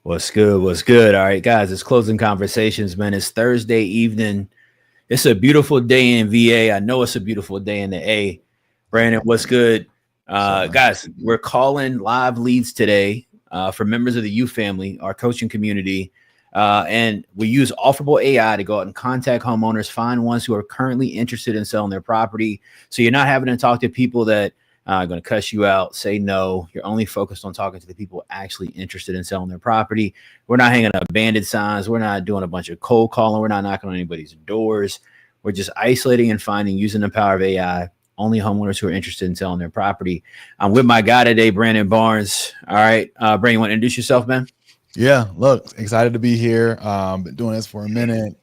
What's good? What's good? All right, guys, it's closing conversations, man. It's Thursday evening. It's a beautiful day in VA. I know it's a beautiful day in the A. Brandon, what's good? Guys, we're calling live leads today for members of the U family, our coaching community. And we use Offerable AI to go out and contact homeowners, find ones who are currently interested in selling their property. So you're not having to talk to people that going to cuss you out, say no. You're only focused on talking to the people actually interested in selling their property. We're not hanging up bandit signs. We're not doing a bunch of cold calling. We're not knocking on anybody's doors. We're just isolating and finding, using the power of AI, only homeowners who are interested in selling their property. I'm with my guy today, Brandon Barnes. All right. Brandon, you want to introduce yourself, man? Yeah, look, excited to be here. Been doing this for a minute.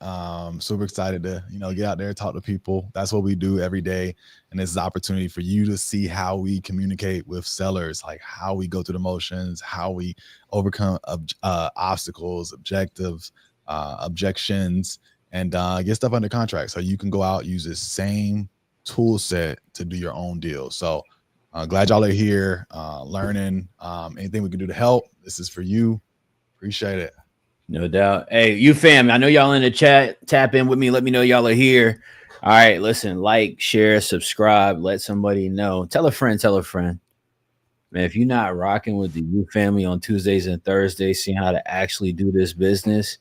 Super excited to, get out there, talk to people. That's what we do every day. And this is an opportunity for you to see how we communicate with sellers, like how we go through the motions, how we overcome obstacles, objectives, objections, and get stuff under contract. So you can go out, use the same tool set to do your own deal. So glad y'all are here, learning. Anything we can do to help, this is for you. Appreciate it. No doubt. Hey, you fam, I know y'all in the chat. Tap in with me. Let me know y'all are here. All right, listen, like, share, subscribe, let somebody know. Tell a friend, tell a friend. Man, if you're not rocking with the U family on Tuesdays and Thursdays, seeing how to actually do this business,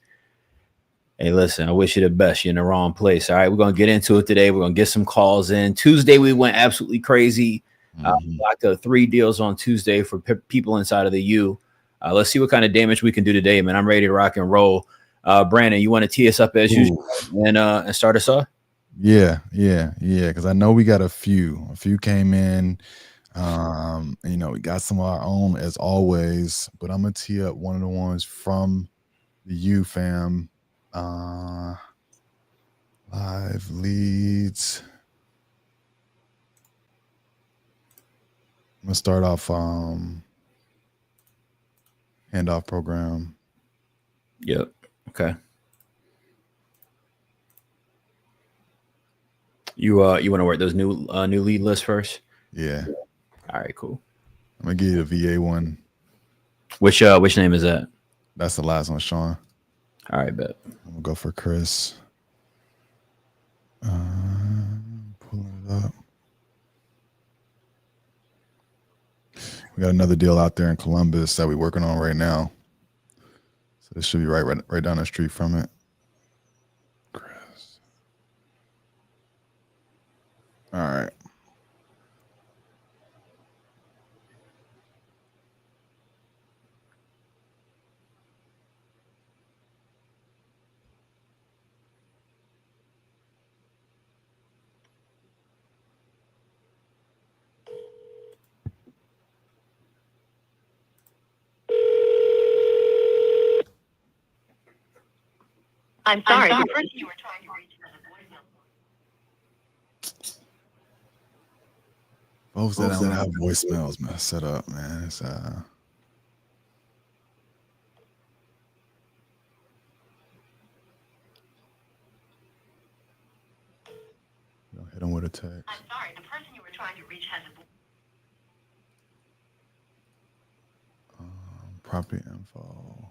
hey, listen, I wish you the best. You're in the wrong place. All right, we're going to get into it today. We're going to get some calls in. Tuesday, we went absolutely crazy. Locked up 3 deals on Tuesday for people inside of the U. Let's see what kind of damage we can do today, man. I'm ready to rock and roll. Brandon, you want to tee us up as usual and start us off? Yeah. Because I know we got a few. A few came in. We got some of our own as always. But I'm gonna tee up one of the ones from the U fam. Live leads. I'm gonna start off handoff program. Yep. Okay. You want to work those new lead lists first? Yeah. All right, cool. I'm gonna give you the VA one. Which name is that? That's the last one, Sean. All right, bet. I'm gonna go for Chris. Pulling it up. We got another deal out there in Columbus that we're working on right now. So this should be right down the street from it. Chris. All right. I'm sorry. The person you were trying to reach has a voicemail. Folks that don't have voicemails, man, set up, man. It's hit them with a text. I'm sorry. The person you were trying to reach has a property info.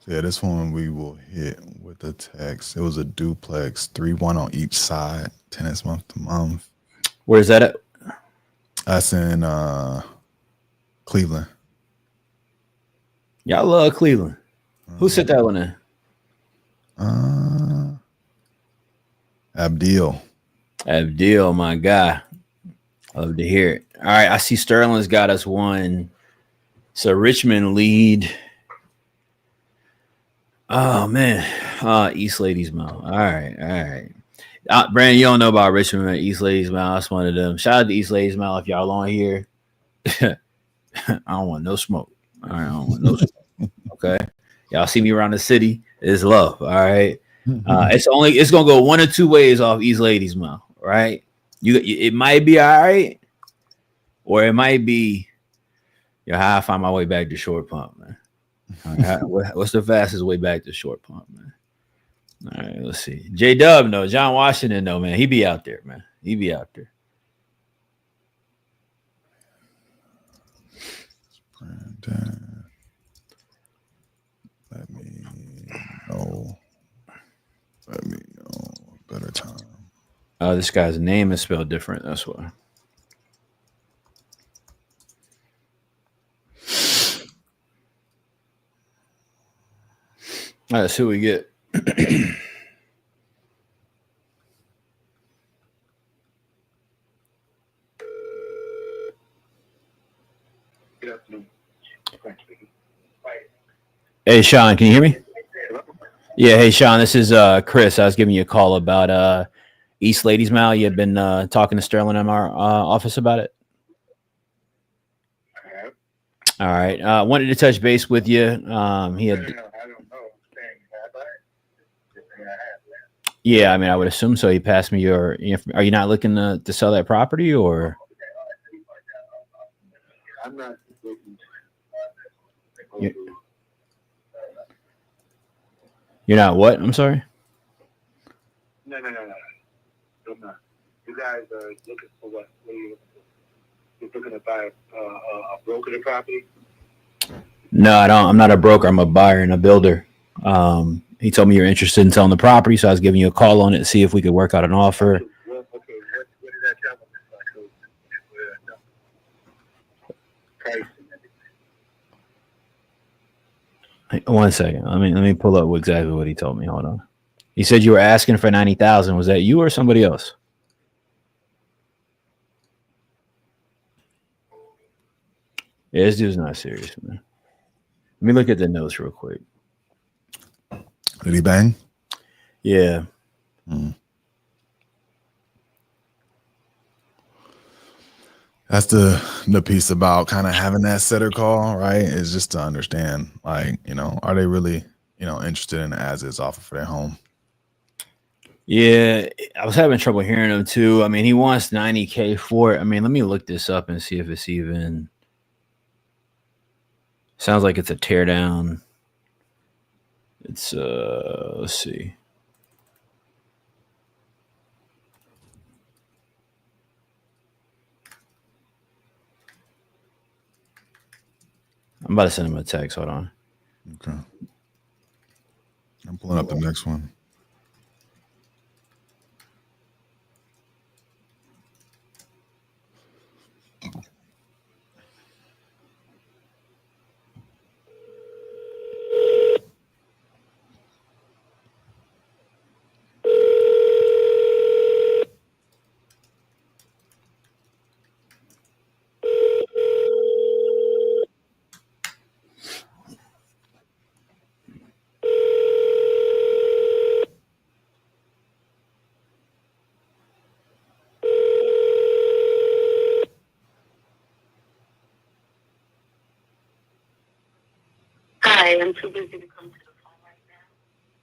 So yeah, this one we will hit with the text. It was a duplex, 3-1 on each side, tenants month to month. Where's that at? That's in Cleveland. Y'all love Cleveland. Who sent that one in? Abdil, my guy. Love to hear it. All right, I see Sterling's got us one. So Richmond lead. Oh man, East Ladies Mount. All right. Brandon, you don't know about Richmond, East Ladies Mount. That's one of them. Shout out to East Ladies Mount if y'all on here. I don't want no smoke. All right, I don't want no smoke. Okay, y'all see me around the city. It's love. All right. It's gonna go one or two ways off East Ladies Mount. Right. It might be all right, or it might be how I find my way back to Short Pump, man. All right, what's the fastest way back to Short Pump, man? All right, let's see. J-Dub, no. John Washington, no, man. He be out there, man. He be out there. Brandon. This guy's name is spelled different. That's why. All right, let's see what we get. Good afternoon. Frank speaking. Hey, Sean, can you hear me? Yeah, hey, Sean, this is Chris. I was giving you a call about East Ladies Mile. You had been talking to Sterling in our office about it. I have. All right. Wanted to touch base with you. He had, I don't know. Saying have I? Just saying I have. yeah, I mean, I would assume so. He passed me your. Are you not looking to sell that property, or I'm not looking You- you're not? What? I'm sorry. No. I'm not. You guys are looking for what? What are you looking for? You're looking to buy a broker the property? No, I don't. I'm not a broker. I'm a buyer and a builder. He told me you're interested in selling the property, so I was giving you a call on it to see if we could work out an offer. Well, okay. What did that tell me? Price and everything. Hey, 1 second. Let me pull up exactly what he told me. Hold on. He said you were asking for 90,000. Was that you or somebody else? Yeah, this dude's not serious, man. Let me look at the notes real quick. Did he bang? Yeah. That's the piece about kind of having that setter call, right? Is just to understand, like, are they really, interested in the as is offer for their home? Yeah, I was having trouble hearing him too. I mean, he wants 90K for it. I mean, let me look this up and see if it's even. Sounds like it's a tear down. It's let's see. I'm about to send him a text. Hold on. Okay. I'm pulling up the next one. Hi, I'm too busy to come to the phone right now,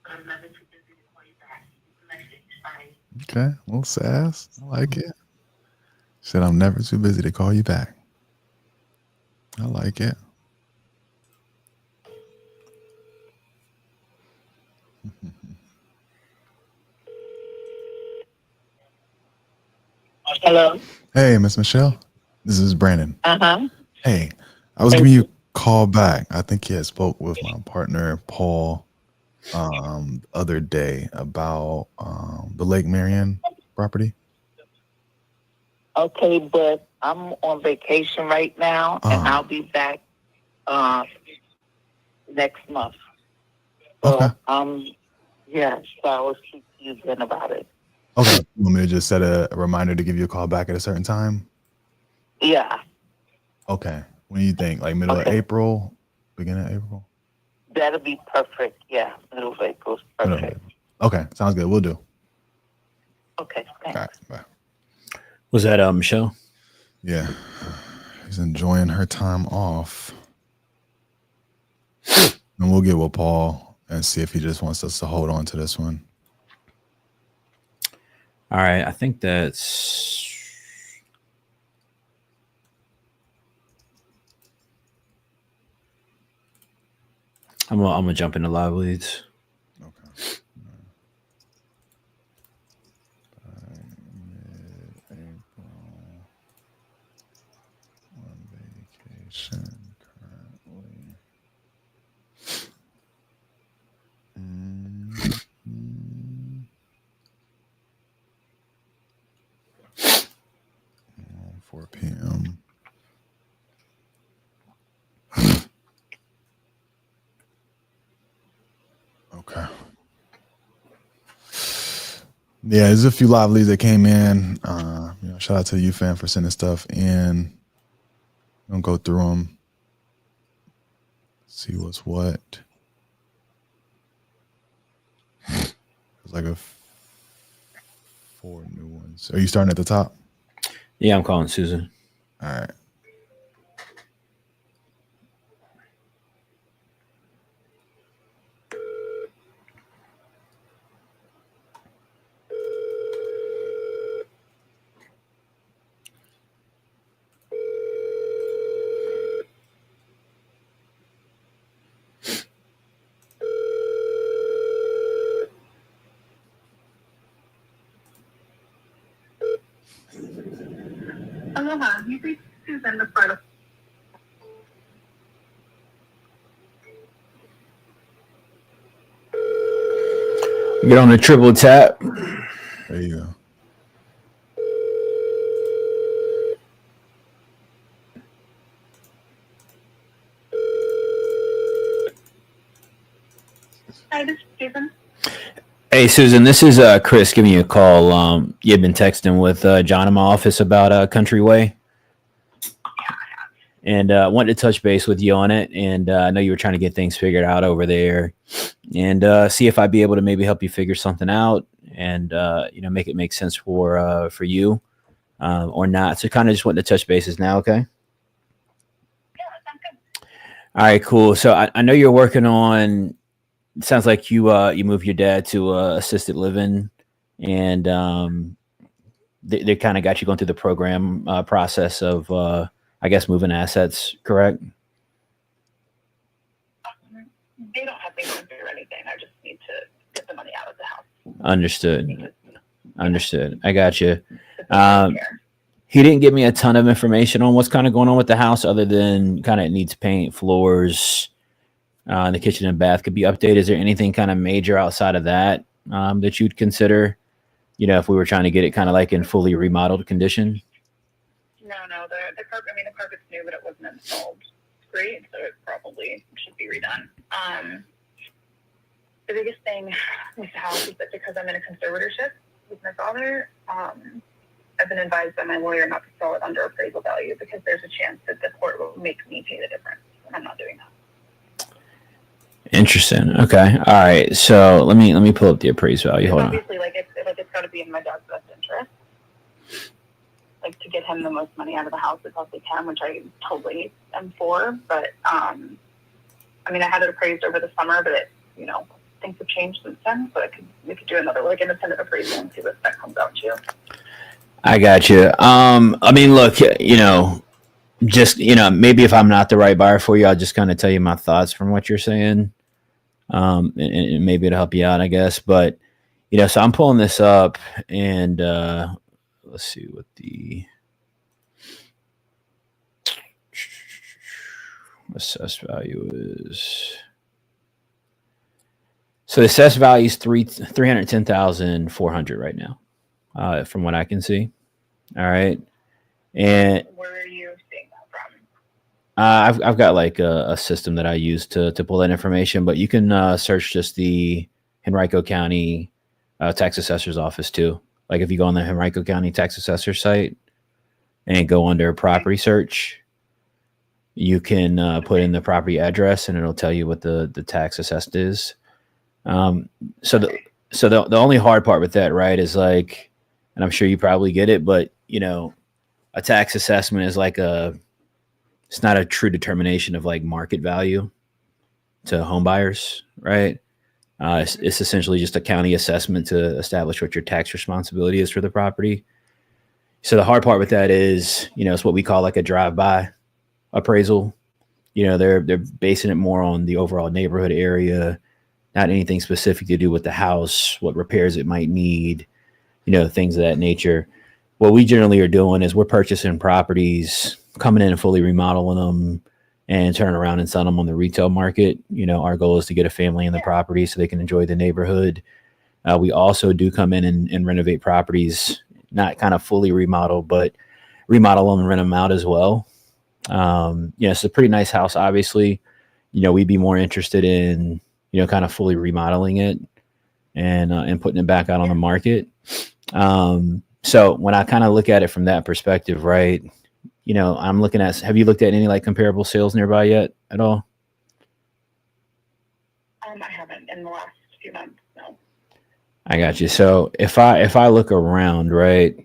but I'm never too busy to call you back. Message. Bye. Okay, a little sass. I like it. Said I'm never too busy to call you back. I like it. Hello. Hey, Miss Michelle. This is Brandon. Uh-huh. Hey, I was giving you a call back. I think you had spoke with my partner Paul the other day about the Lake Marion property. Okay, but I'm on vacation right now, and I'll be back next month. So, Okay. yeah, so I will speak to you then about it. Okay. You want me to just set a reminder to give you a call back at a certain time? Yeah, Okay. When do you think? Like middle of Okay. April? Beginning of April? that'll be perfect. Yeah, middle of April's Middle of perfect. April. Okay. Sounds good. We'll do. Okay, All thanks. right. Bye. Was that Michelle? Yeah. She's enjoying her time off. And we'll get with Paul and see if he just wants us to hold on to this one. All right, I think that's. I'm gonna jump into live leads. Okay. Mid-April. On vacation currently. 4 p.m. Okay. Yeah, there's a few live leads that came in. Shout out to you, fan, for sending stuff in. I'm gonna go through them, see what's what. There's like 4 new ones. Are you starting at the top? Yeah, I'm calling Susan. All right. Aloha, you reached Susan the Florida. Get on the triple tap. There you go. Hi, this is Susan. Hey, Susan, this is Chris giving you a call. You've been texting with John in my office about Countryway. And wanted to touch base with you on it. And I know you were trying to get things figured out over there and see if I'd be able to maybe help you figure something out and, make it make sense for you or not. So kind of just wanted to touch bases now. Okay. Yeah, sounds good. All right, cool. So I know you're working on, it sounds like you moved your dad to assisted living and they kind of got you going through the program process of, I guess, moving assets, correct? They don't have me going through anything. I just need to get the money out of the house. Understood. Understood. I got you. Here. He didn't give me a ton of information on what's kind of going on with the house other than kind of it needs paint, floors, the kitchen and bath could be updated. Is there anything kind of major outside of that that you'd consider, if we were trying to get it kind of like in fully remodeled condition? No, the carpet. I mean, the carpet's new, but it wasn't installed. It's great, so it probably should be redone. The biggest thing with the house is that because I'm in a conservatorship with my father, I've been advised by my lawyer not to sell it under appraisal value because there's a chance that the court will make me pay the difference, and I'm not doing that. Interesting. Okay. All right. So let me pull up the appraised value. Hold on. Obviously, it's got to be in my dad's best interest. Like to get him the most money out of the house as possibly can, which I totally am for. But I had it appraised over the summer, but things have changed since then. So we could do another independent appraisal and see what that comes out to. I got you. Look, just maybe if I'm not the right buyer for you, I'll just kind of tell you my thoughts from what you're saying, and maybe it'll help you out, I guess. But so I'm pulling this up, and let's see what the assessed value is. So the assessed value is $310,400 right now, from what I can see. All right, and where are you seeing that from? I've got like a system that I use to pull that information, but you can search just the Henrico County tax assessor's office too. Like if you go on the Henrico County tax assessor site and go under property search, you can put in the property address and it'll tell you what the tax assessed is. So the only hard part with that, right, is like, and I'm sure you probably get it, but a tax assessment is like it's not a true determination of like market value to home buyers, right? It's essentially just a county assessment to establish what your tax responsibility is for the property. So the hard part with that is, it's what we call like a drive-by appraisal. They're basing it more on the overall neighborhood area, not anything specific to do with the house, what repairs it might need, things of that nature. What we generally are doing is we're purchasing properties, coming in and fully remodeling them and turning around and selling them on the retail market. Our goal is to get a family in the property so they can enjoy the neighborhood. We also do come in and renovate properties, not kind of fully remodel, but remodel them and rent them out as well. It's a pretty nice house. Obviously, we'd be more interested in, kind of fully remodeling it and putting it back out on the market. So when I kind of look at it from that perspective, right, I'm looking at, have you looked at any like comparable sales nearby yet at all? I haven't in the last few months, no. I got you. So if I look around, right,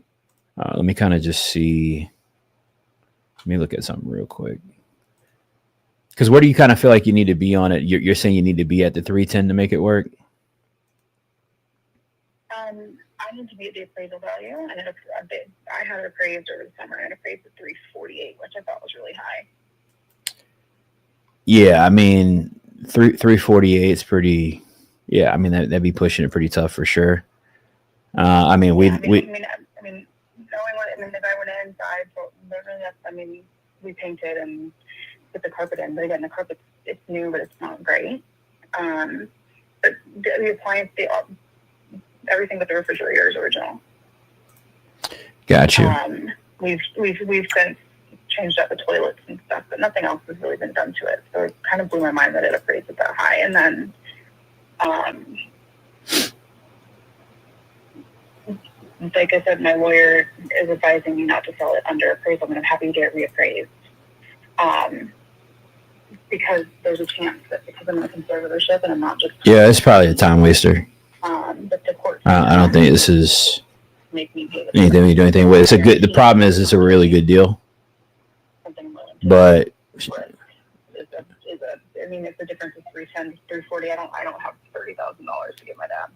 let me kind of just see. Let me look at something real quick. Because where do you kind of feel like you need to be on it? You're saying you need to be at the 310 to make it work? I need to be at the appraisal value, and I had it appraised over the summer, and it appraised at 348, which I thought was really high. Yeah, I mean, 348 is pretty. Yeah, I mean that'd be pushing it pretty tough for sure. I mean, knowing what, the guy went inside, so we painted and put the carpet in, but again, the carpet, it's new, but it's not great. But the appliance, everything but the refrigerator is original. Got you. We've since changed out the toilets and stuff, but nothing else has really been done to it. So it kind of blew my mind that it appraised at that high. And then, like I said, my lawyer is advising me not to sell it under appraisal, and I'm happy to get it reappraised. Because there's a chance that because I'm in a conservatorship and I'm not just... Yeah, it's probably a time waster. But the court... I don't think this is... Make me pay anything you do anything with. It's a good... The problem is it's a really good deal. But... if the difference is 310, 340, I don't have $30,000 to give my dad.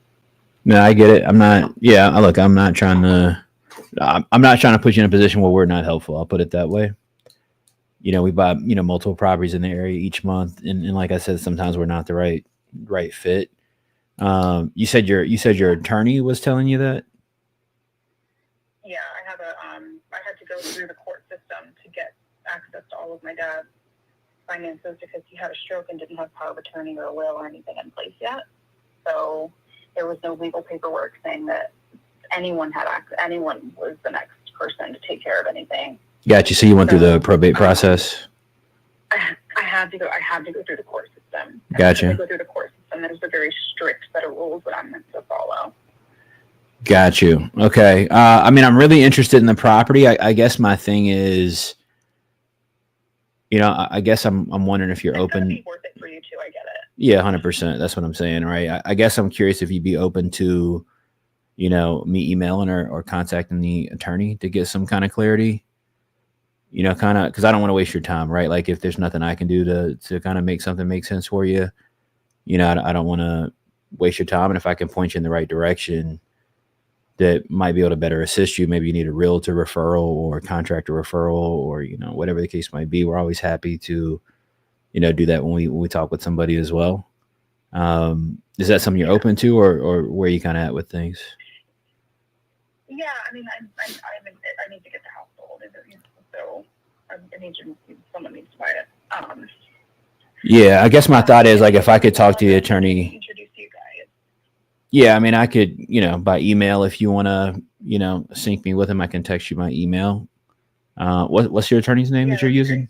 No, I get it. I'm not... Yeah, look, I'm not trying to put you in a position where we're not helpful. I'll put it that way. We buy, multiple properties in the area each month. And like I said, sometimes we're not the right fit. You said your attorney was telling you that? Yeah, I had to go through the court system to get access to all of my dad's finances because he had a stroke and didn't have power of attorney or a will or anything in place yet. So there was no legal paperwork saying that anyone was the next person to take care of anything. Got you. So you went through the probate process? I had to go through the court system. Gotcha. I had to go through the court system. There's a very strict set of rules that I'm meant to follow. Got you. Okay. I'm really interested in the property. I guess my thing is, I guess I'm wondering if you're open. It's worth it for you too. I get it. Yeah, 100%. That's what I'm saying, right? I guess I'm curious if you'd be open to, me emailing or contacting the attorney to get some kind of clarity. Kind of, because I don't want to waste your time, right? Like if there's nothing I can do to kind of make something make sense for you, I don't want to waste your time. And if I can point you in the right direction that might be able to better assist you, maybe you need a realtor referral or contractor referral or, whatever the case might be. We're always happy to, do that when we talk with somebody as well. Is that something you're open to or where are you kind of at with things? Yeah, I need to get the house sold. So someone needs to buy it. Yeah, I guess my thought is like if I could talk to the attorney. Introduce you guys. Yeah, I could, by email if you want to, sync me with him, I can text you my email. What's your attorney's name that you're using?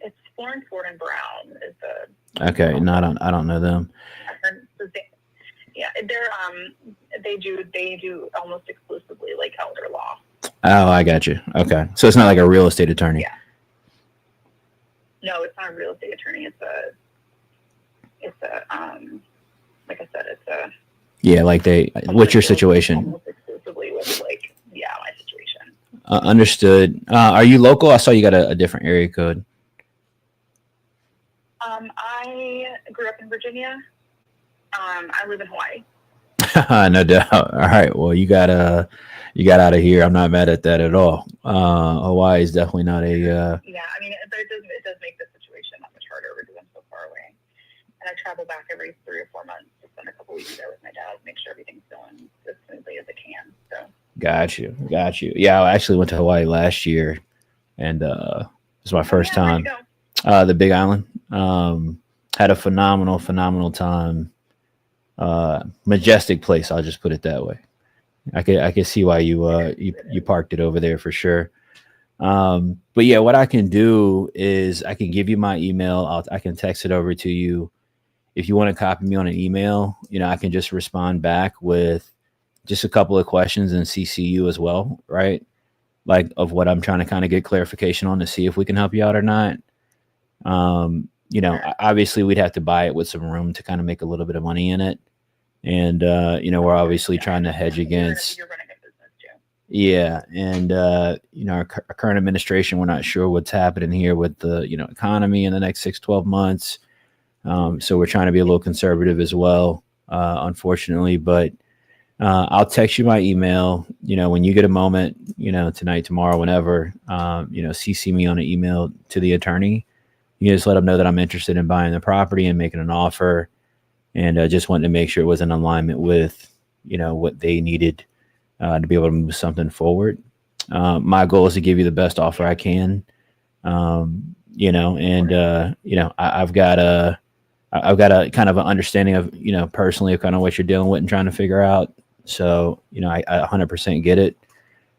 It's Florence Ford and Brown is the. Okay, no, I don't know them. Yeah, they do almost exclusively like elder law. Oh, I got you. Okay. So it's not like a real estate attorney. Yeah. No, it's not a real estate attorney. It's a like I said, it's a. Yeah, like what's your situation? Almost exclusively with my situation. Understood. Are you local? I saw you got a different area code. I grew up in Virginia. I live in Hawaii. No doubt. All right. Well, you got out of here. I'm not mad at that at all. Hawaii is definitely not a. Yeah, but it does make the situation that much harder because I'm so far away, and I travel back every 3 or 4 months to spend a couple weeks there with my dad, make sure everything's going as smoothly as it can. So. Got you. Yeah, I actually went to Hawaii last year, and it was my first time. The Big Island. Had a phenomenal time. Majestic place. I'll just put it that way. I could see why you parked it over there for sure. But yeah, what I can do is I can give you my email. I can text it over to you. If you want to copy me on an email, I can just respond back with just a couple of questions and CC you as well, right? Like of what I'm trying to kind of get clarification on to see if we can help you out or not. Obviously we'd have to buy it with some room to kind of make a little bit of money in it. And, we're obviously trying to hedge against, You're running a business too. yeah. And, our current administration, we're not sure what's happening here with the, economy in the next 6-12 months. So we're trying to be a little conservative as well, unfortunately, but, I'll text you my email, when you get a moment, tonight, tomorrow, whenever, CC me on an email to the attorney. You just let them know that I'm interested in buying the property and making an offer. And just wanted to make sure it was in alignment with, what they needed to be able to move something forward. My goal is to give you the best offer I can. I've got a kind of an understanding of, personally of kind of what you're dealing with and trying to figure out. So, I 100% get it.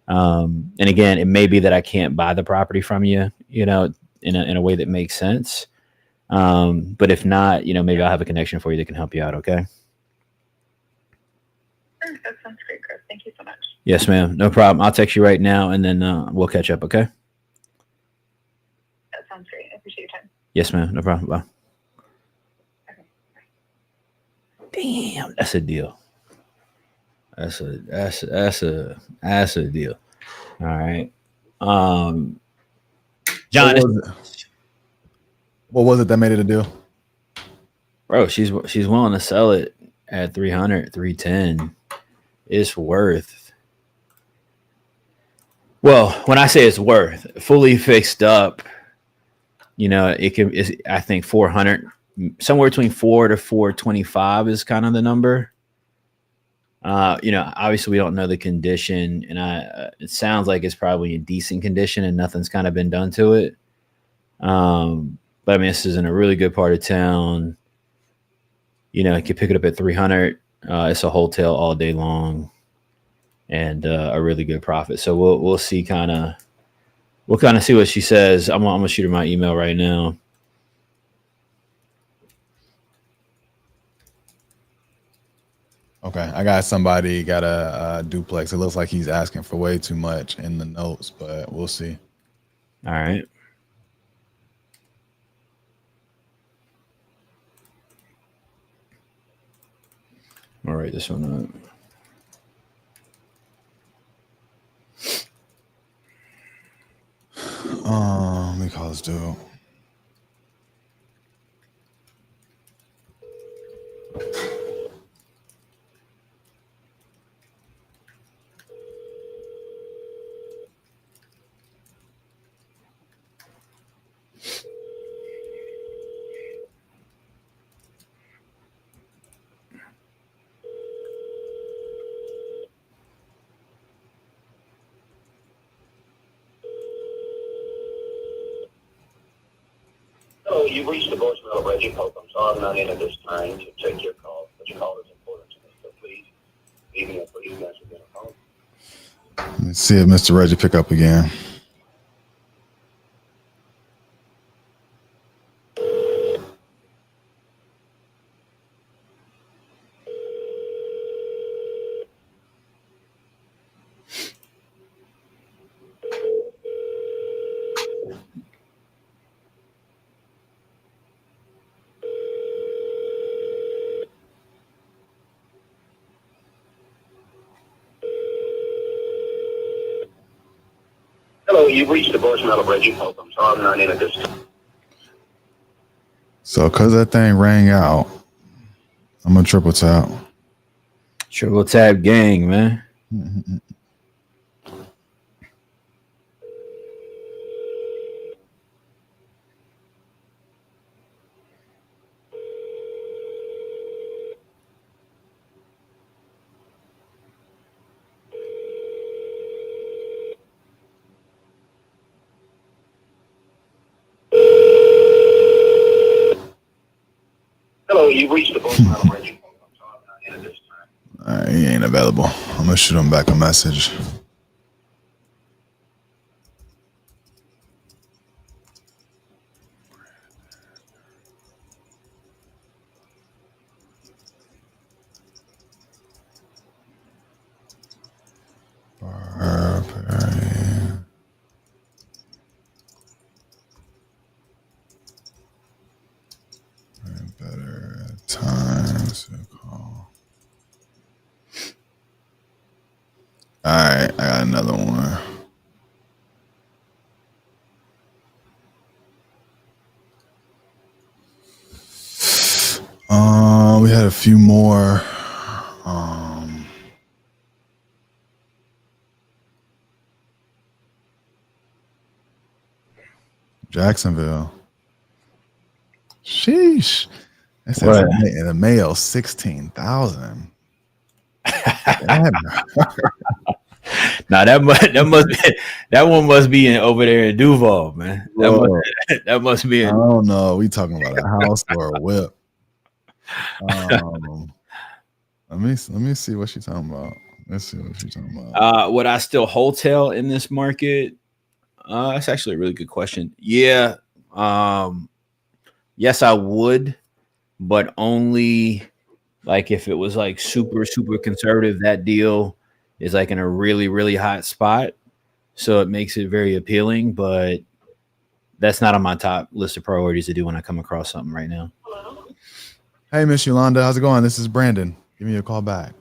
And again, it may be that I can't buy the property from you, in a way that makes sense. But if not, maybe I'll have a connection for you that can help you out. Okay. Sure, that sounds great, Chris. Thank you so much. Yes, ma'am. No problem. I'll text you right now and then we'll catch up. Okay. That sounds great. I appreciate your time. Yes, ma'am. No problem. Bye. Okay. Damn, that's a deal. That's a deal. All right. John, What was it that made it a deal? bro, she's willing to sell it at 300, 310. It's worth. Well, when I say it's worth, fully fixed up, I think 400, somewhere between 4 to 425 is kind of the number. Obviously we don't know the condition, and it sounds like it's probably in decent condition and nothing's kind of been done to it. But I mean, this is in a really good part of town. You could pick it up at 300. It's a hotel all day long, and a really good profit. So we'll see we'll kind of see what she says. I'm gonna shoot her my email right now. Okay, I got somebody got a duplex. It looks like he's asking for way too much in the notes, but we'll see. All right. I'll write this one up. Let me call this dude. Hello, you've reached the voicemail of Reggie Pope. I'm sorry I'm not in at this time to take your call, but your call is important to me, so please leave me a brief message on the phone. Let's see if Mr. Reggie pick up again. Hello, you've reached the voicemail of Reggie Pope. I'm sorry I'm not in at this time. So, cause that thing rang out, I'm gonna triple tap. Triple tap gang, man. Hello, you've reached the voicemail of Reggie Pope. I'm sorry I'm not in at this time. All right, he ain't available. I'm gonna shoot him back a message. Barbarian. Better times to call. All right, I got another one. We had a few more. Jacksonville. Sheesh. It says in the mail 16,000. Nah, that one must be in over there in Duval, man. That must be. I don't know. We talking about a house or a whip? Let me see what she's talking about. Let's see what she's talking about. Would I still wholesale in this market? That's actually a really good question. Yeah. Yes, I would, but only like if it was like super, super conservative. That deal is like in a really, really hot spot. So it makes it very appealing, but that's not on my top list of priorities to do when I come across something right now. Hello. Hey, Miss Yolanda, how's it going? This is Brandon. Give me a call back.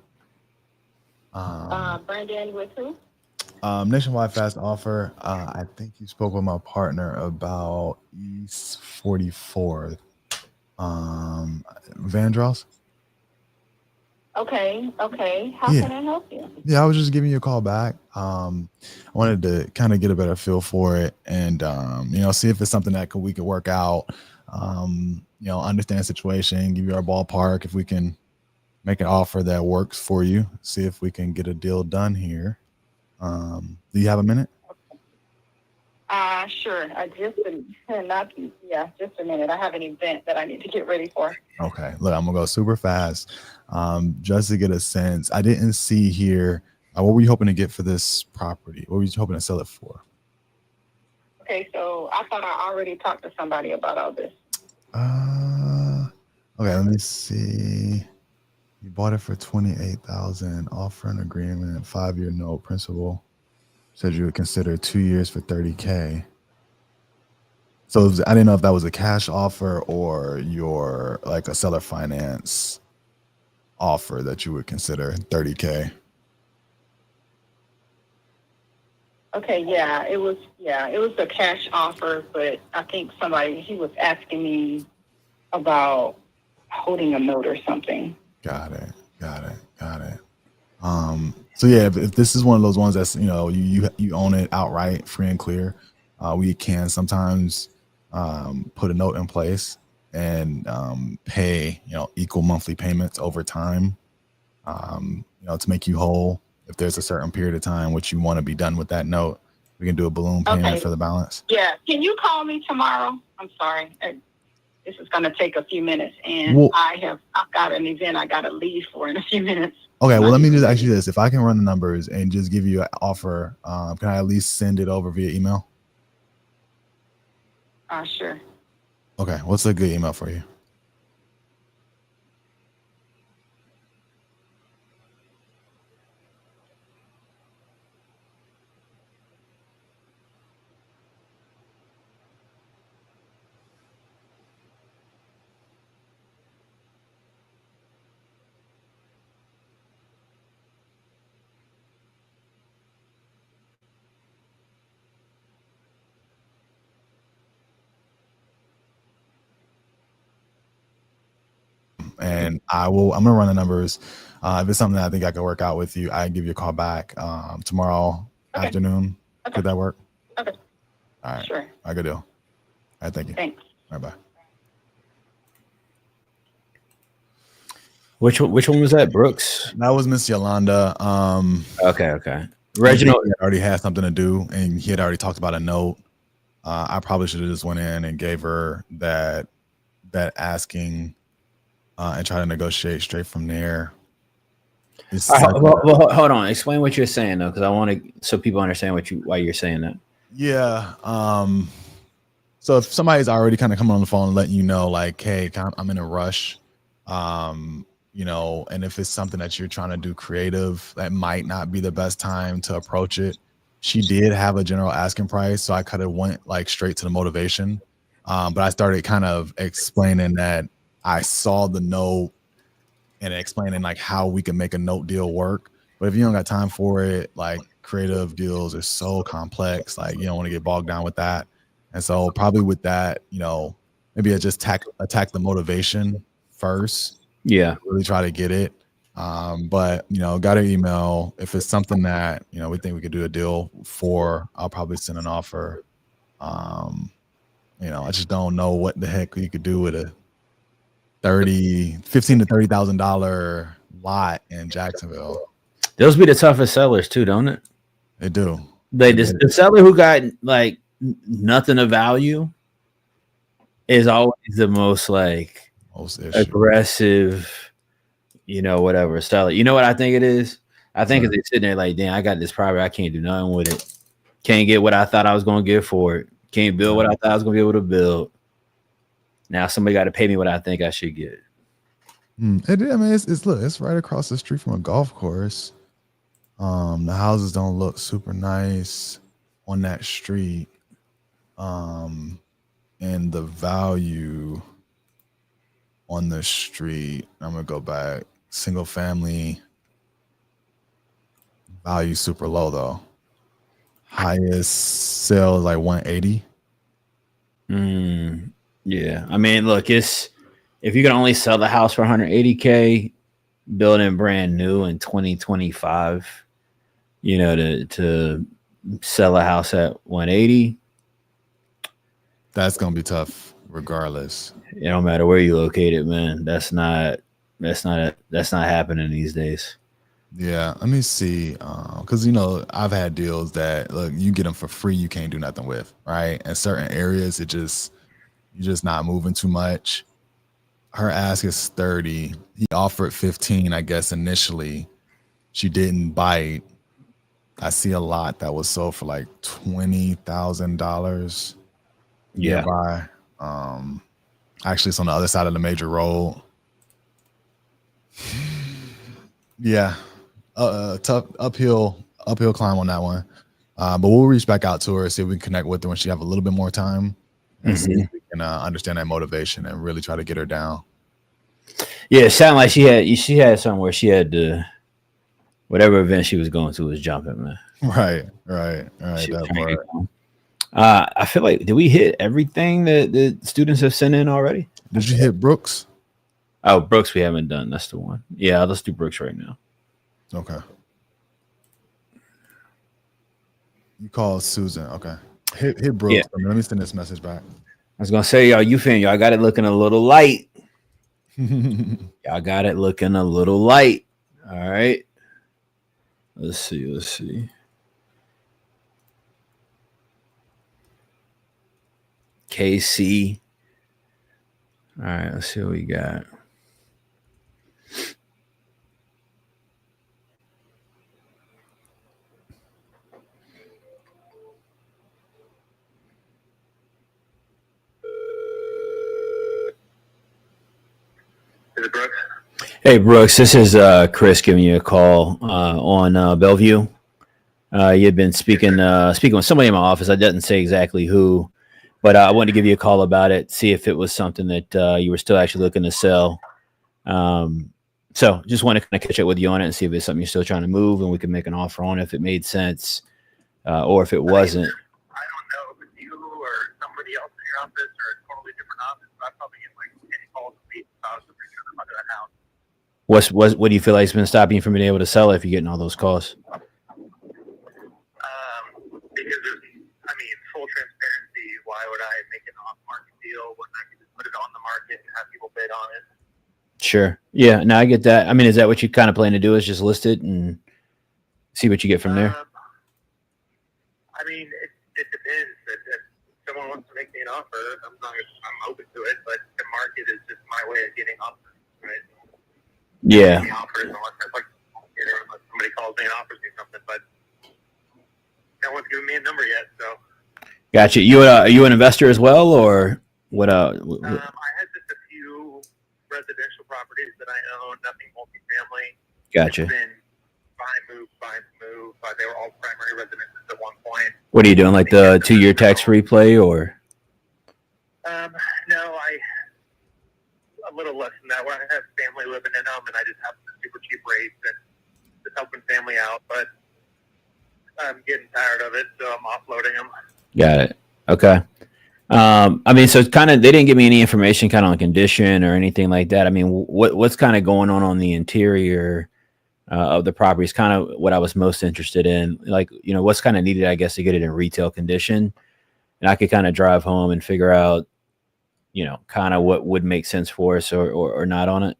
Brandon with who? Nationwide fast offer. I think you spoke with my partner about East 44th. Vandross. Okay. How can I help you? Yeah, I was just giving you a call back. I wanted to kind of get a better feel for it and, see if it's something that we could work out, understand the situation, give you our ballpark, if we can make an offer that works for you, see if we can get a deal done here. Do you have a minute? Sure. Just a minute. I have an event that I need to get ready for. Okay. Look, I'm gonna go super fast. Just to get a sense. I didn't see here. What were you hoping to get for this property? What were you hoping to sell it for? Okay, so I thought I already talked to somebody about all this. Okay, let me see. You bought it for $28,000, offer an agreement, 5-year note, principal. Said you would consider 2 years for $30K. So I didn't know if that was a cash offer or your like a seller finance offer that you would consider $30K. Okay, it was a cash offer, but I think he was asking me about holding a note or something. Got it. So yeah, if this is one of those ones that's you own it outright, free and clear, we can sometimes put a note in place and pay equal monthly payments over time, to make you whole. If there's a certain period of time which you want to be done with that note, we can do a balloon payment for the balance. Yeah, can you call me tomorrow? I'm sorry. This is going to take a few minutes, and I've got an event I got to leave for in a few minutes. Okay, well, let me just ask you this. If I can run the numbers and just give you an offer, can I at least send it over via email? Sure. Okay, what's a good email for you? And I'm gonna run the numbers. If it's something that I think I can work out with you, I can give you a call back tomorrow afternoon. Okay. Could that work? Okay. All right. Sure. All right, good deal. All right, thank you. Thanks. All right, bye. Which one was that, Brooks? That was Miss Yolanda. Okay. Reginald already had something to do, and he had already talked about a note. I probably should have just went in and gave her that asking and try to negotiate straight from there. It's All right, such hold on. Explain what you're saying though, because I want to so people understand why you're saying that. yeah. So if somebody's already kind of coming on the phone and letting you know, like, hey, I'm in a rush, you know, and if it's something that you're trying to do creative, that might not be the best time to approach it. She did have a general asking price, so I kind of went like straight to the motivation. But I started kind of explaining that I saw the note and explaining like how we can make a note deal work. But if you don't got time for it, like creative deals are so complex, like you don't want to get bogged down with that. And so probably with that, you know, maybe I just attack the motivation first, Yeah. really try to get it. But you know, got an email. If it's something that, you know, we think we could do a deal for, I'll probably send an offer. You know, I just don't know what the heck you could do with a $15,000 to $30,000 lot in Jacksonville. Those be the toughest sellers too, don't it? They do. The seller who got like nothing of value is always the most like Most issue. aggressive, you know, whatever seller. You know what I think it is? I think they're sitting there like, damn, I got this property, I can't do nothing with it. Can't get what I thought I was gonna get for it. Can't build what I thought I was gonna be able to build. Now somebody got to pay me what I think I should get. I mean, it's right across the street from a golf course. The houses don't look super nice on that street. And the value on the street, I'm gonna go back. Single family value super low though. Highest sale is like 180. Yeah, I mean, look, if you can only sell the house for 180K, building brand new in 2025, you know, to sell a house at 180, that's gonna be tough regardless. it don't matter where you locate it, man. That's not happening these days. Yeah, let me see. Because you know, I've had deals that look, you get them for free, you can't do nothing with, right? In certain areas, you're just not moving too much. Her ask is 30. He offered 15, I guess, initially. She didn't bite. I see a lot that was sold for like $20,000 nearby. Actually, it's on the other side of the major road. Yeah. Tough uphill climb on that one. But we'll reach back out to her, see if we can connect with her when she have a little bit more time, and see if we can understand that motivation and really try to get her down. Yeah, it sounded like she had something where she had to, whatever event she was going to was jumping, man. Right. That part. I feel like, did we hit everything that the students have sent in already? Did you hit Brooks? Oh, Brooks, we haven't done. That's the one. Yeah, let's do Brooks right now. Okay. You call Susan. Okay. Hit Brooks. Yeah. Let me send this message back. I was gonna say, y'all got it looking a little light. Y'all got it looking a little light. All right. Let's see. KC. All right, let's see what we got. Is it Brooks? Hey Brooks, this is Chris giving you a call on Bellevue. You had been speaking with somebody in my office. I didn't say exactly who, but I wanted to give you a call about it, see if it was something that you were still actually looking to sell. So just want to kind of catch up with you on it and see if it's something you're still trying to move, and we can make an offer on it if it made sense, or if it wasn't. I don't know if it's you or somebody else in your office or a totally different office, but I probably get like 10 calls a week about the picture of that house. What do you feel like has been stopping you from being able to sell it if you're getting all those calls? Because full transparency, why would I make an off-market deal when I can just put it on the market and have people bid on it? Sure. Yeah. No, I get that. I mean, is that what you kind of plan to do? Is just list it and see what you get from there? It depends. If someone wants to make me an offer, I'm open to it. But the market is just my way of getting offers, right? Yeah. Offers unless it's like given me a number yet. So Gotcha. Are you an investor as well, or what? I had just a few residential properties that I own, nothing multifamily. Gotcha. It's been buy, move. They were all primary residences at one point. What are you doing, like the 2-year tax-free play, or? No, a little less than that. Where I have family living in them, and I just have super cheap rates and just helping family out. But I'm getting tired of it, so I'm offloading them. Got it. Okay. I mean, so it's kind of, they didn't give me any information kind of on condition or anything like that. I mean, what's kind of going on the interior of the property is kind of what I was most interested in. Like, you know, what's kind of needed, I guess, to get it in retail condition. And I could kind of drive home and figure out, you know, kind of what would make sense for us or not on it.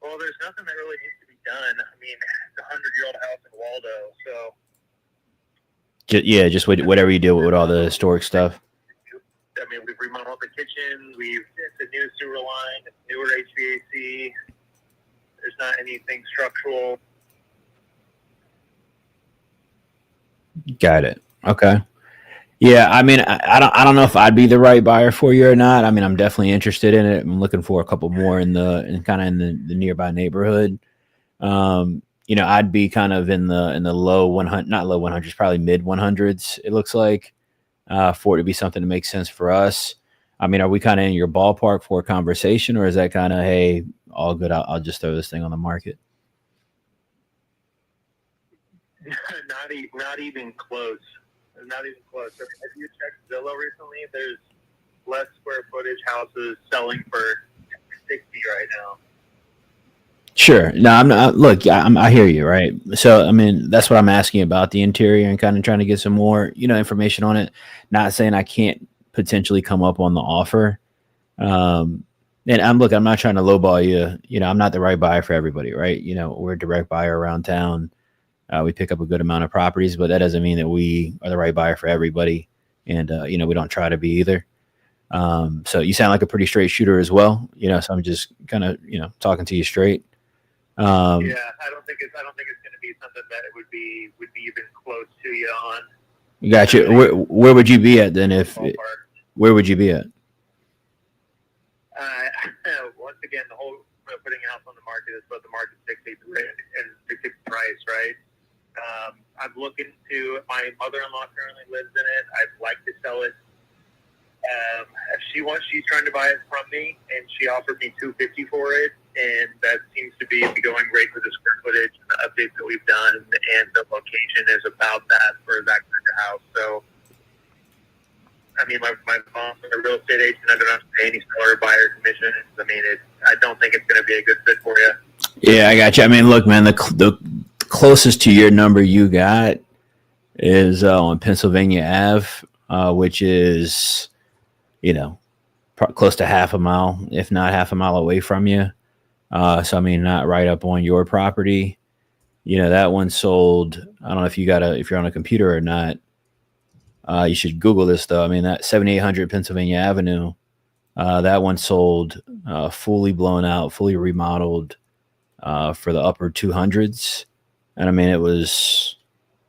Well, there's nothing that really needs to be done. I mean, it's a 100-year-old house in Waldo, so. Yeah, just whatever you do with all the historic stuff. I mean, we've remodeled the kitchen. It's a new sewer line, it's newer HVAC. There's not anything structural. Got it. Okay. Yeah, I mean, I don't know if I'd be the right buyer for you or not. I mean, I'm definitely interested in it. I'm looking for a couple more in the nearby neighborhood. You know, I'd be kind of in the low 100, not low 100s, probably mid 100s. It looks like for it to be something to make sense for us. I mean, are we kind of in your ballpark for a conversation, or is that kind of, hey, all good, I'll just throw this thing on the market? Not even close. Not even close. I mean, have you checked Zillow recently? There's less square footage houses selling for 60 right now. Sure. No, I'm not. Look, I hear you, right? So, I mean, that's what I'm asking about the interior and kind of trying to get some more, you know, information on it. Not saying I can't potentially come up on the offer. And I'm not trying to lowball you. You know, I'm not the right buyer for everybody, right? You know, we're a direct buyer around town. We pick up a good amount of properties, but that doesn't mean that we are the right buyer for everybody. And, you know, we don't try to be either. So you sound like a pretty straight shooter as well, you know, so I'm just kind of, you know, talking to you straight. Yeah, I don't think it's going to be something that would be even close to you on. Gotcha. Where would you be at then where would you be at? Once again, the whole putting a house on the market is what the market dictates and dictates price, right? I'm looking to, my mother-in-law currently lives in it. I'd like to sell it. She's trying to buy it from me, and she offered me $250 for it, and that seems to be the going rate for the square footage and the updates that we've done, and the location is about that for that kind of house. So, I mean, my mom's a real estate agent. I don't have to pay any seller or buyer commissions. I mean, I don't think it's going to be a good fit for you. Yeah, I got you. I mean, look, man, the closest to your number you got is on Pennsylvania Ave, which is, you know, close to half a mile, if not half a mile away from you. So, I mean, not right up on your property. You know, that one sold. I don't know if you're on a computer or not. You should Google this though. I mean, that 7800 Pennsylvania Avenue, that one sold fully blown out, fully remodeled for the upper 200s. And I mean, it was,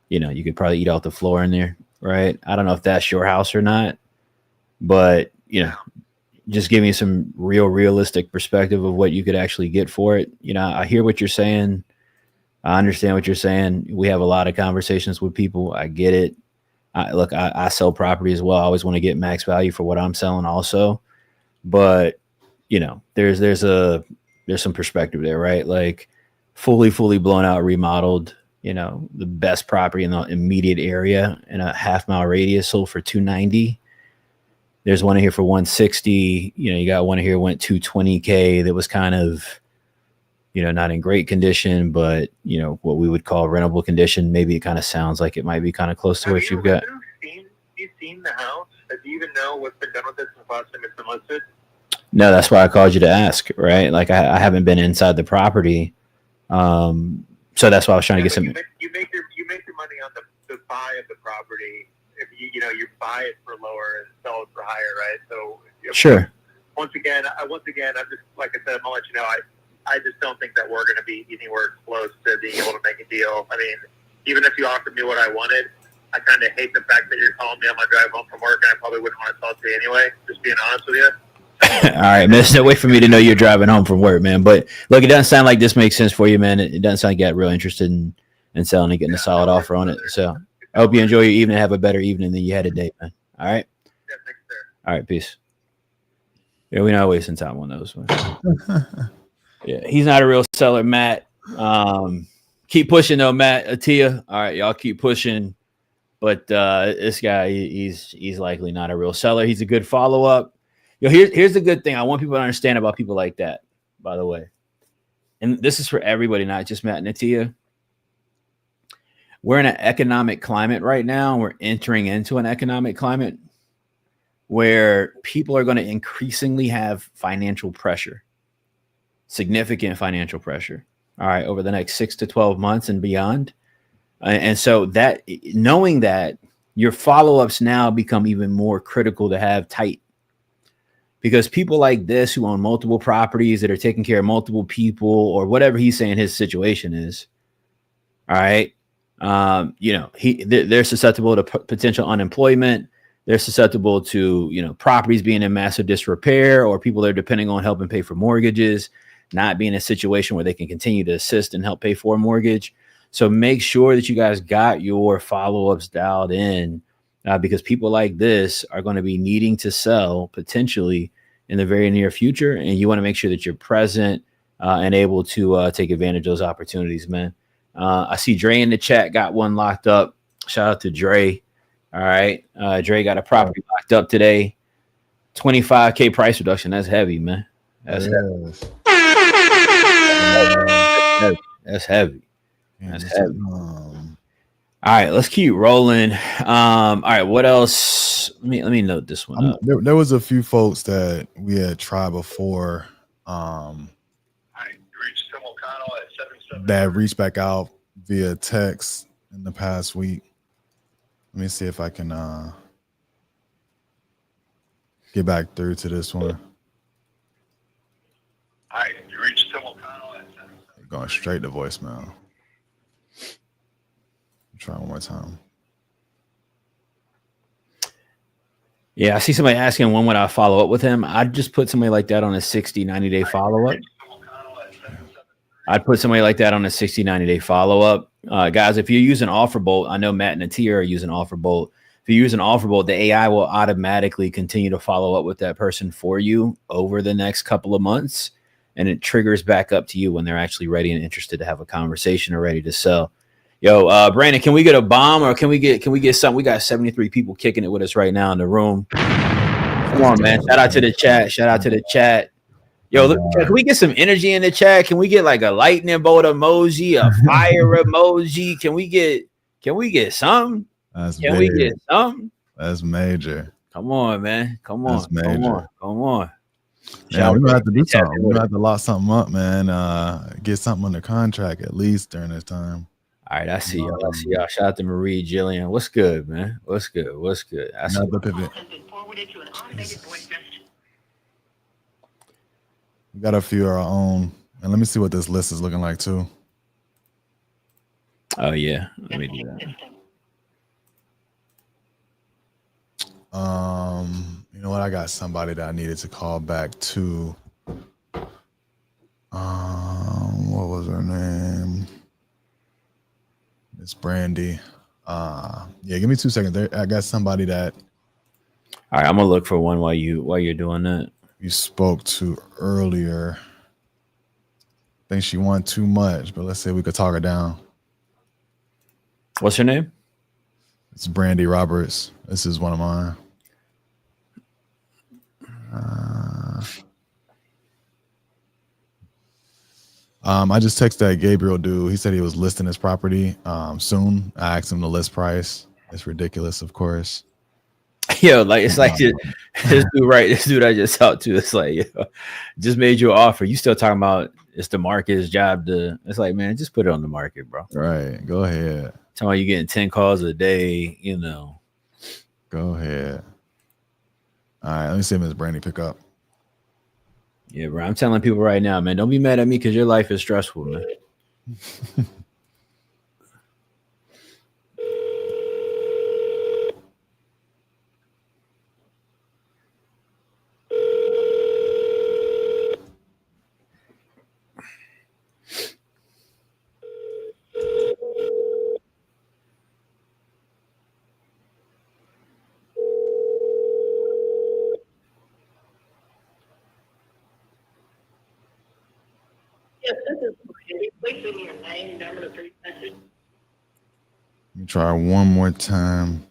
you know, you could probably eat off the floor in there, right? I don't know if that's your house or not, but, you know, just give me some realistic perspective of what you could actually get for it. You know, I hear what you're saying. I understand what you're saying. We have a lot of conversations with people. I get it. I sell property as well. I always want to get max value for what I'm selling also. But, you know, there's some perspective there, right? Like fully blown out, remodeled, you know, the best property in the immediate area in a half-mile radius sold for $290. There's one in here for $160. You know, you got one in here went $220K that was kind of, you know, not in great condition, but, you know, what we would call rentable condition. Maybe it kind of sounds like it might be kind of close to what you've got. Have you seen the house? Do you even know what's been done with this since the last time it's been listed? No, that's why I called you to ask, right? Like I haven't been inside the property. So that's why I was trying to get some. You make your money on the buy of the property. If you buy it for lower and sell it for higher, right? So sure. Once again, I'm just, like I said, I'm gonna let you know, I just don't think that we're going to be anywhere close to being able to make a deal. I mean, even if you offered me what I wanted, I kind of hate the fact that you're calling me on my drive home from work, and I probably wouldn't want to talk to you anyway. Just being honest with you. All right, man. There's no way for me to know you're driving home from work, man. But look, it doesn't sound like this makes sense for you, man. It doesn't sound like you got real interested in selling and getting a solid offer on it. So I hope you enjoy your evening. Have a better evening than you had today, man. All right. Yeah, thanks, sir. All right. Peace. Yeah, we're not wasting time on those, man. Yeah, he's not a real seller, Matt. Keep pushing though, Matt. Atia. All right, y'all keep pushing. But this guy, he's likely not a real seller. He's a good follow-up. Here's the good thing I want people to understand about people like that, by the way. And this is for everybody, not just Matt and Atia. We're in an economic climate right now. We're entering into an economic climate where people are going to increasingly have financial pressure, significant financial pressure. All right, over the next 6 to 12 months and beyond. And so that knowing that, your follow-ups now become even more critical to have tight, because people like this who own multiple properties that are taking care of multiple people or whatever he's saying his situation is. All right. They're susceptible to potential unemployment. They're susceptible to, properties being in massive disrepair, or people that are depending on helping pay for mortgages, not being in a situation where they can continue to assist and help pay for a mortgage. So make sure that you guys got your follow-ups dialed in, because people like this are going to be needing to sell potentially in the very near future. And you want to make sure that you're present and able to take advantage of those opportunities, man. I see Dre in the chat got one locked up. Shout out to Dre. All right. Dre got a property locked up today. 25K price reduction. That's heavy, man. That's heavy. That's heavy. That's heavy. All right, let's keep rolling. All right, what else? Let me note this one up. There was a few folks that we had tried before that reached back out via text in the past week. Let me see if I can get back through to this one. Hi, you reached Tim O'Connell at 7. Going straight to voicemail. Try one more time. Yeah, I see somebody asking when would I follow up with him. I'd just put somebody like that on a 60, 90-day follow-up. I'd put somebody like that on a 60, 90-day follow-up. Guys, if you're using OfferBolt, I know Matt and Atia are using OfferBolt. If you use an OfferBolt, the AI will automatically continue to follow up with that person for you over the next couple of months, and it triggers back up to you when they're actually ready and interested to have a conversation or ready to sell. Yo, Brandon, can we get a bomb, or can we get something? We got 73 people kicking it with us right now in the room. Come on, man. Shout out to the chat. Yo, look, can we get some energy in the chat? Can we get like a lightning bolt emoji, a fire emoji? Can we get something? Can we get something? That's major. Come on, man. Come on. Yeah, we're gonna have to do something. We're gonna have to lock something up, man. Get something under contract at least during this time. All right, I see y'all. Shout out to Marie, Jillian. What's good, man? What's good? I see the pivot. We got a few of our own, and let me see what this list is looking like too. Oh yeah, let me do that. You know what? I got somebody that I needed to call back to. What was her name? It's Brandy. Yeah, give me 2 seconds. I got somebody that. All right, I'm gonna look for one while you're doing that. You spoke to earlier. I think she won too much, but let's see if we could talk her down. What's her name? It's Brandy Roberts. This is one of mine. I just texted that Gabriel dude. He said he was listing his property soon. I asked him the list price. It's ridiculous, of course. Yo, like it's like this dude I just talked to. It's like, yo, just made you an offer. You still talking about it's the market's job to? It's like, man, just put it on the market, bro. Right, go ahead. Talking about you getting 10 calls a day, Go ahead. All right, let me see if Miss Brandy pick up. Yeah, bro. I'm telling people right now, man, don't be mad at me because your life is stressful, man. Yes, this is please leave me your name, number, the 3 message. Let me try one more time.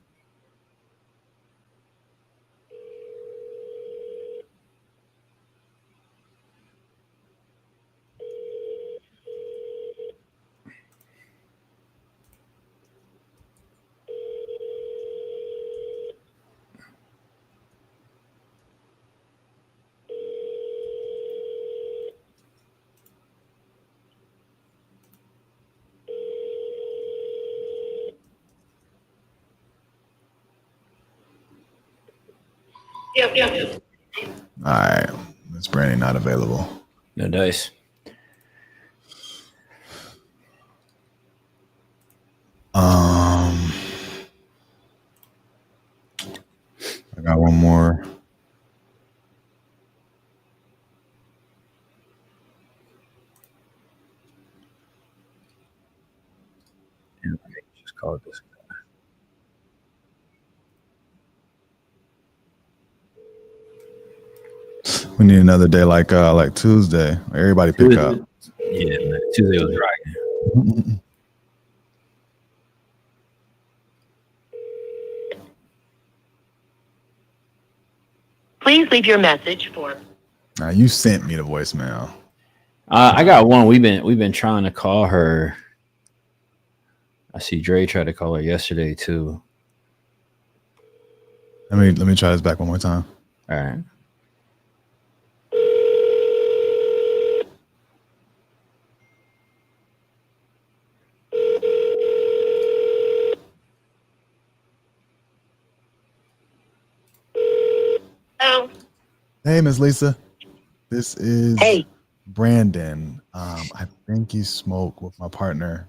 Yep. All right, Miss Brandy not available. No dice. I got one more. Just call it this. We need another day like Tuesday. Everybody pick up. Yeah, man. Tuesday was right. Please leave your message for. Now you sent me the voicemail. I got one. We've been trying to call her. I see Dre tried to call her yesterday too. Let me try this back one more time. All right. Oh. Hey, Miss Lisa. This is Hey. Brandon. I think you smoked with my partner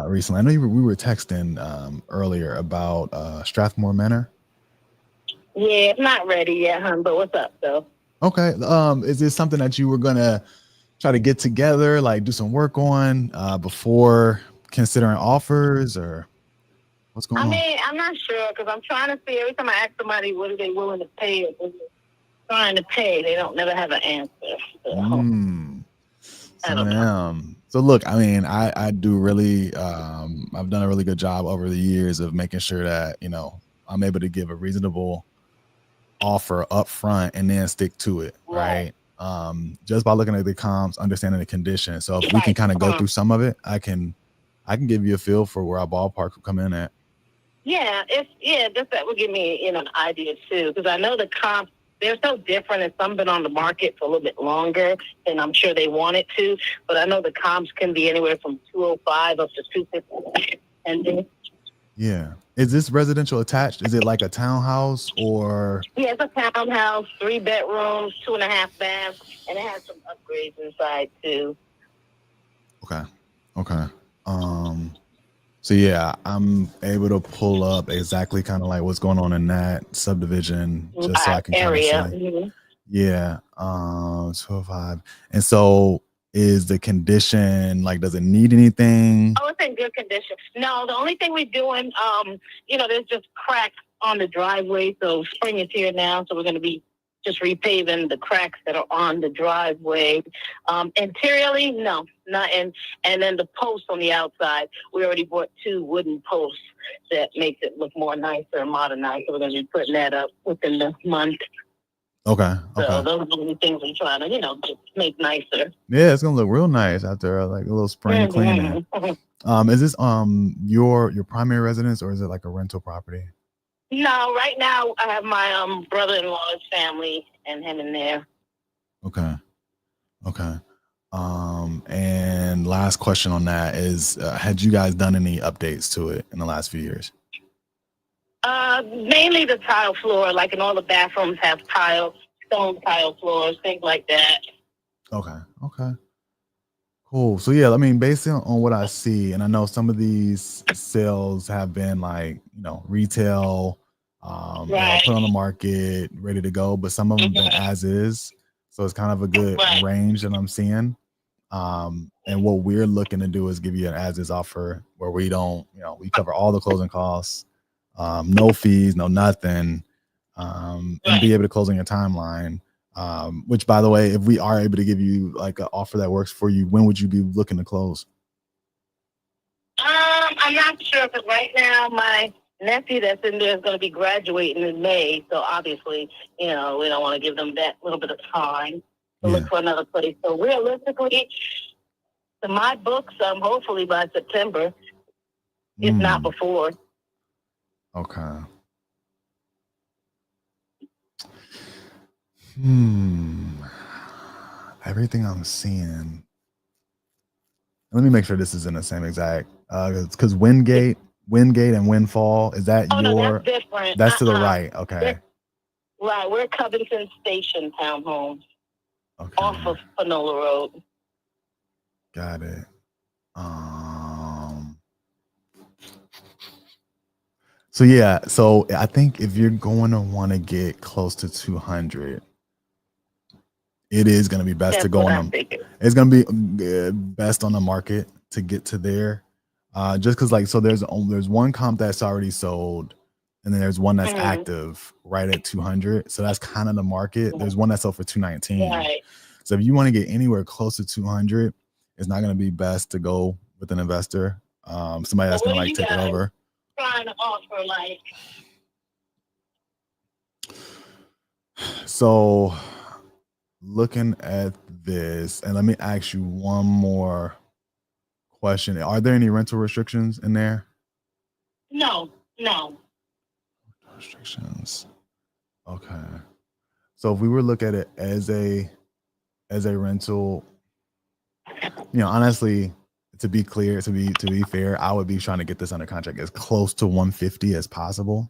recently. I know we were texting earlier about Strathmore Manor. Yeah, it's not ready yet, hon, but what's up, though? Okay. Is this something that you were gonna try to get together, like do some work on before considering offers, or what's going on? I mean, I'm not sure because I'm trying to see every time I ask somebody what are they willing to pay or what they're trying to pay, they don't never have an answer. So, I don't know. So look, I mean, I do really I've done a really good job over the years of making sure that, you know, I'm able to give a reasonable offer up front and then stick to it, right? Just by looking at the comps, understanding the condition. So if we can kind of go through some of it, I can give you a feel for where our ballpark will come in at. Yeah, just that would give me, an idea too, because I know the comps, they're so different, and some been on the market for a little bit longer than I'm sure they wanted to. But I know the comps can be anywhere from 205 up to 250. And then, yeah, is this residential attached? Is it like a townhouse or? Yeah, it's a townhouse, 3 bedrooms, 2.5 baths, and it has some upgrades inside too. Okay. So yeah, I'm able to pull up exactly kind of like what's going on in that subdivision, just so I can area. kind of see. Yeah. 205. And so is the condition, like, does it need anything? Oh, it's in good condition. No, the only thing we're doing, there's just cracks on the driveway. So spring is here now, so we're going to be just repaving the cracks that are on the driveway. Interiorly, no, nothing. And then the posts on the outside, we already bought 2 wooden posts that makes it look more nicer and modernized. So we're going to be putting that up within the month. Okay. So those are the only things we're trying to, just make nicer. Yeah, it's gonna look real nice after like a little spring cleaning. Is this your primary residence, or is it like a rental property? No, right now I have my brother-in-law's family and him in there. Okay. And last question on that is, had you guys done any updates to it in the last few years? Mainly the tile floor, like in all the bathrooms have stone tile floors, things like that. Okay. Cool. So yeah, I mean, based on what I see, and I know some of these sales have been like, retail, Right. put on the market, ready to go, but some of them been as is. So it's kind of a good range that I'm seeing. And what we're looking to do is give you an as is offer where we don't, we cover all the closing costs, no fees, no nothing, and be able to close on your timeline. Which, by the way, if we are able to give you like an offer that works for you, when would you be looking to close? I'm not sure, because right now my nephew that's in there is going to be graduating in May, so obviously, we don't want to give them that little bit of time to look for another place. So realistically, to my books, hopefully by September, if not before. Okay. Everything I'm seeing. Let me make sure this is in the same exact. Because Wingate and Windfall, is that No, that's different. That's to the right. Okay. Right, we're Covington Station Townhomes, Okay. off of Panola Road. Got it. So yeah, so I think if you're going to want to get close to 200, it is going to be best to go on them. It's going to be best on the market to get to there. Just because like, so there's one comp that's already sold, and then there's one that's active right at 200. So that's kind of the market. There's one that's sold for 219. Right. So if you want to get anywhere close to 200, it's not going to be best to go with an investor. Somebody that's going to like take it over. Trying to offer like. So looking at this, and let me ask you one more question. Are there any rental restrictions in there? No. Restrictions. Okay. So if we were to look at it as a rental, honestly, to be clear, to be fair, I would be trying to get this under contract as close to 150 as possible.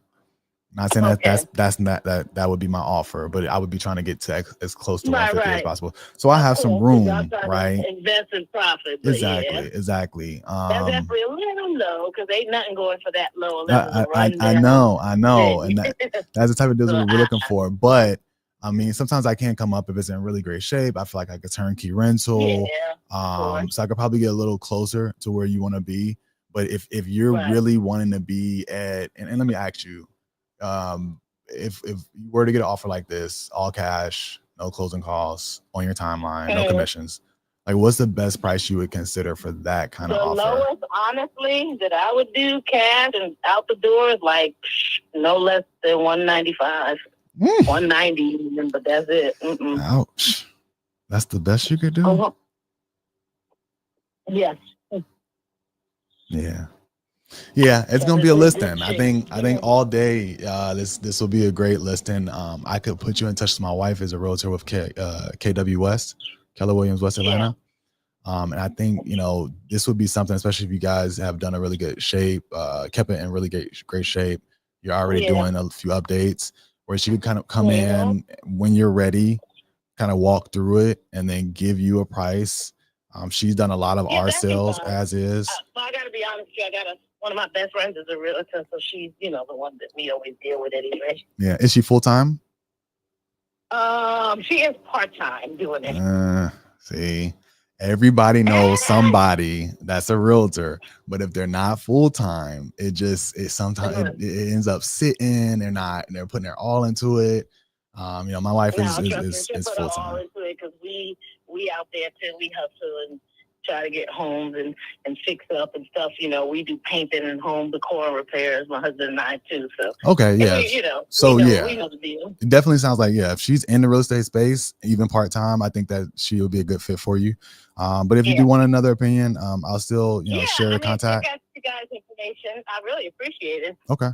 Not saying that would be my offer, but I would be trying to get to as close to 150 as possible. So I have some room, right? Invest in profit. Exactly. That's definitely a little low, because ain't nothing going for that low. I know, and that's the type of deals we're looking for. But I mean, sometimes I can't come up if it's in really great shape. I feel like I could turnkey rental. So I could probably get a little closer to where you want to be. But if you're really wanting to be at, and let me ask you, if you were to get an offer like this, all cash, no closing costs, on your timeline, no commissions, like what's the best price you would consider for that kind of offer? The lowest, honestly, that I would do cash and out the door is like no less than 195. 190 even, but that's it. Ouch. That's the best you could do? Yes. Yeah, it's gonna be a listing. I think all day this will be a great listing. I could put you in touch with my wife, is a realtor with KW West, Keller Williams West Atlanta. And I think this would be something, especially if you guys have done a really good shape, kept it in really great shape. You're already doing a few updates, where she could kind of come in when you're ready, kind of walk through it, and then give you a price. She's done a lot of our sales as is. I got to be honest with you. One of my best friends is a realtor, so she's, the one that we always deal with anyway. Yeah. Is she full-time? She is part-time doing it. See, everybody knows somebody that's a realtor, but if they're not full-time, sometimes it ends up sitting. They're putting their all into it. My wife is full-time. All into it, because we out there too. We hustle and try to get homes and fix up and stuff. We do painting and home decor and repairs, my husband and I too. So okay, yeah. We know the deal. It definitely sounds like, if she's in the real estate space, even part-time, I think that she will be a good fit for you. But if you do want another opinion, I'll still share the contact. I got you guys' information. I really appreciate it. Okay,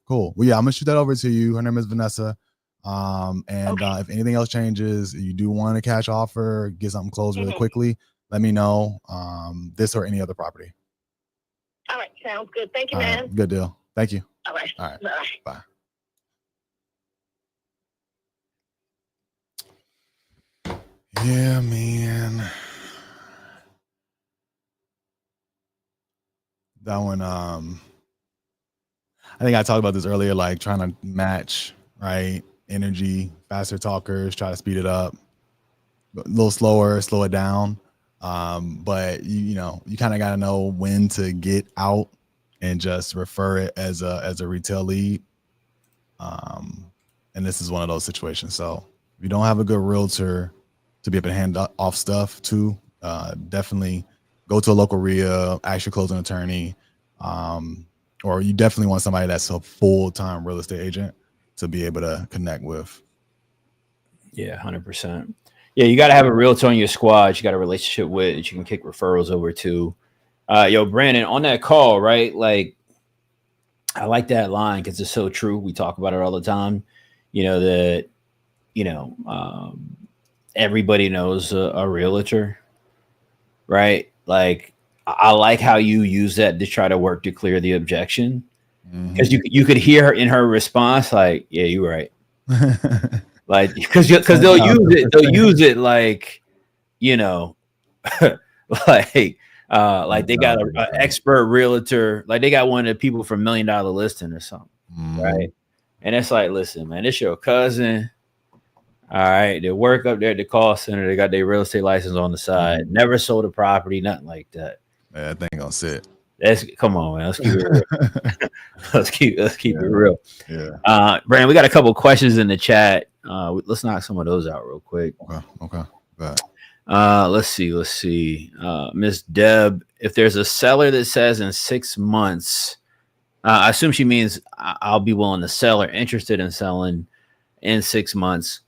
cool. Well, I'm gonna shoot that over to you. Her name is Vanessa. If anything else changes, you do want a cash offer, get something closed really quickly, let me know. This or any other property. All right, sounds good. Thank you, man. Good deal. Thank you. All right. Bye. Yeah, man. That one, I think I talked about this earlier, like trying to match, right? Energy, faster talkers, try to speed it up, a little slower, slow it down. But you kind of got to know when to get out and just refer it as a retail lead. And this is one of those situations. So If you don't have a good realtor to be able to hand off stuff to, definitely go to a local RIA, ask your closing attorney, or you definitely want somebody that's a full-time real estate agent to be able to connect with. Yeah, 100%. Yeah, you got to have a realtor on your squad. You got a relationship with that you can kick referrals over to. Yo, Brandon, on that call, right? Like, I like that line because it's so true. We talk about it all the time. You know that everybody knows a realtor, right? Like, I like how you use that to try to work to clear the objection because you could hear her in her response, like, "Yeah, you're right." Like, because they'll use it like, you know, like they got an expert realtor, like they got one of the people from $1 Million Listing or something, right? And it's like, listen, man, it's your cousin. All right, they work up there at the call center. They got their real estate license on the side. Never sold a property, nothing like that. Yeah, that thing gonna sit. Come on, man. Let's keep it real. let's keep it real. Yeah. Brandon, we got a couple questions in the chat. Let's knock some of those out real quick. Okay. Right. Let's see. Miss Deb, if there's a seller that says in 6 months, I assume she means I'll be willing to sell or interested in selling in 6 months.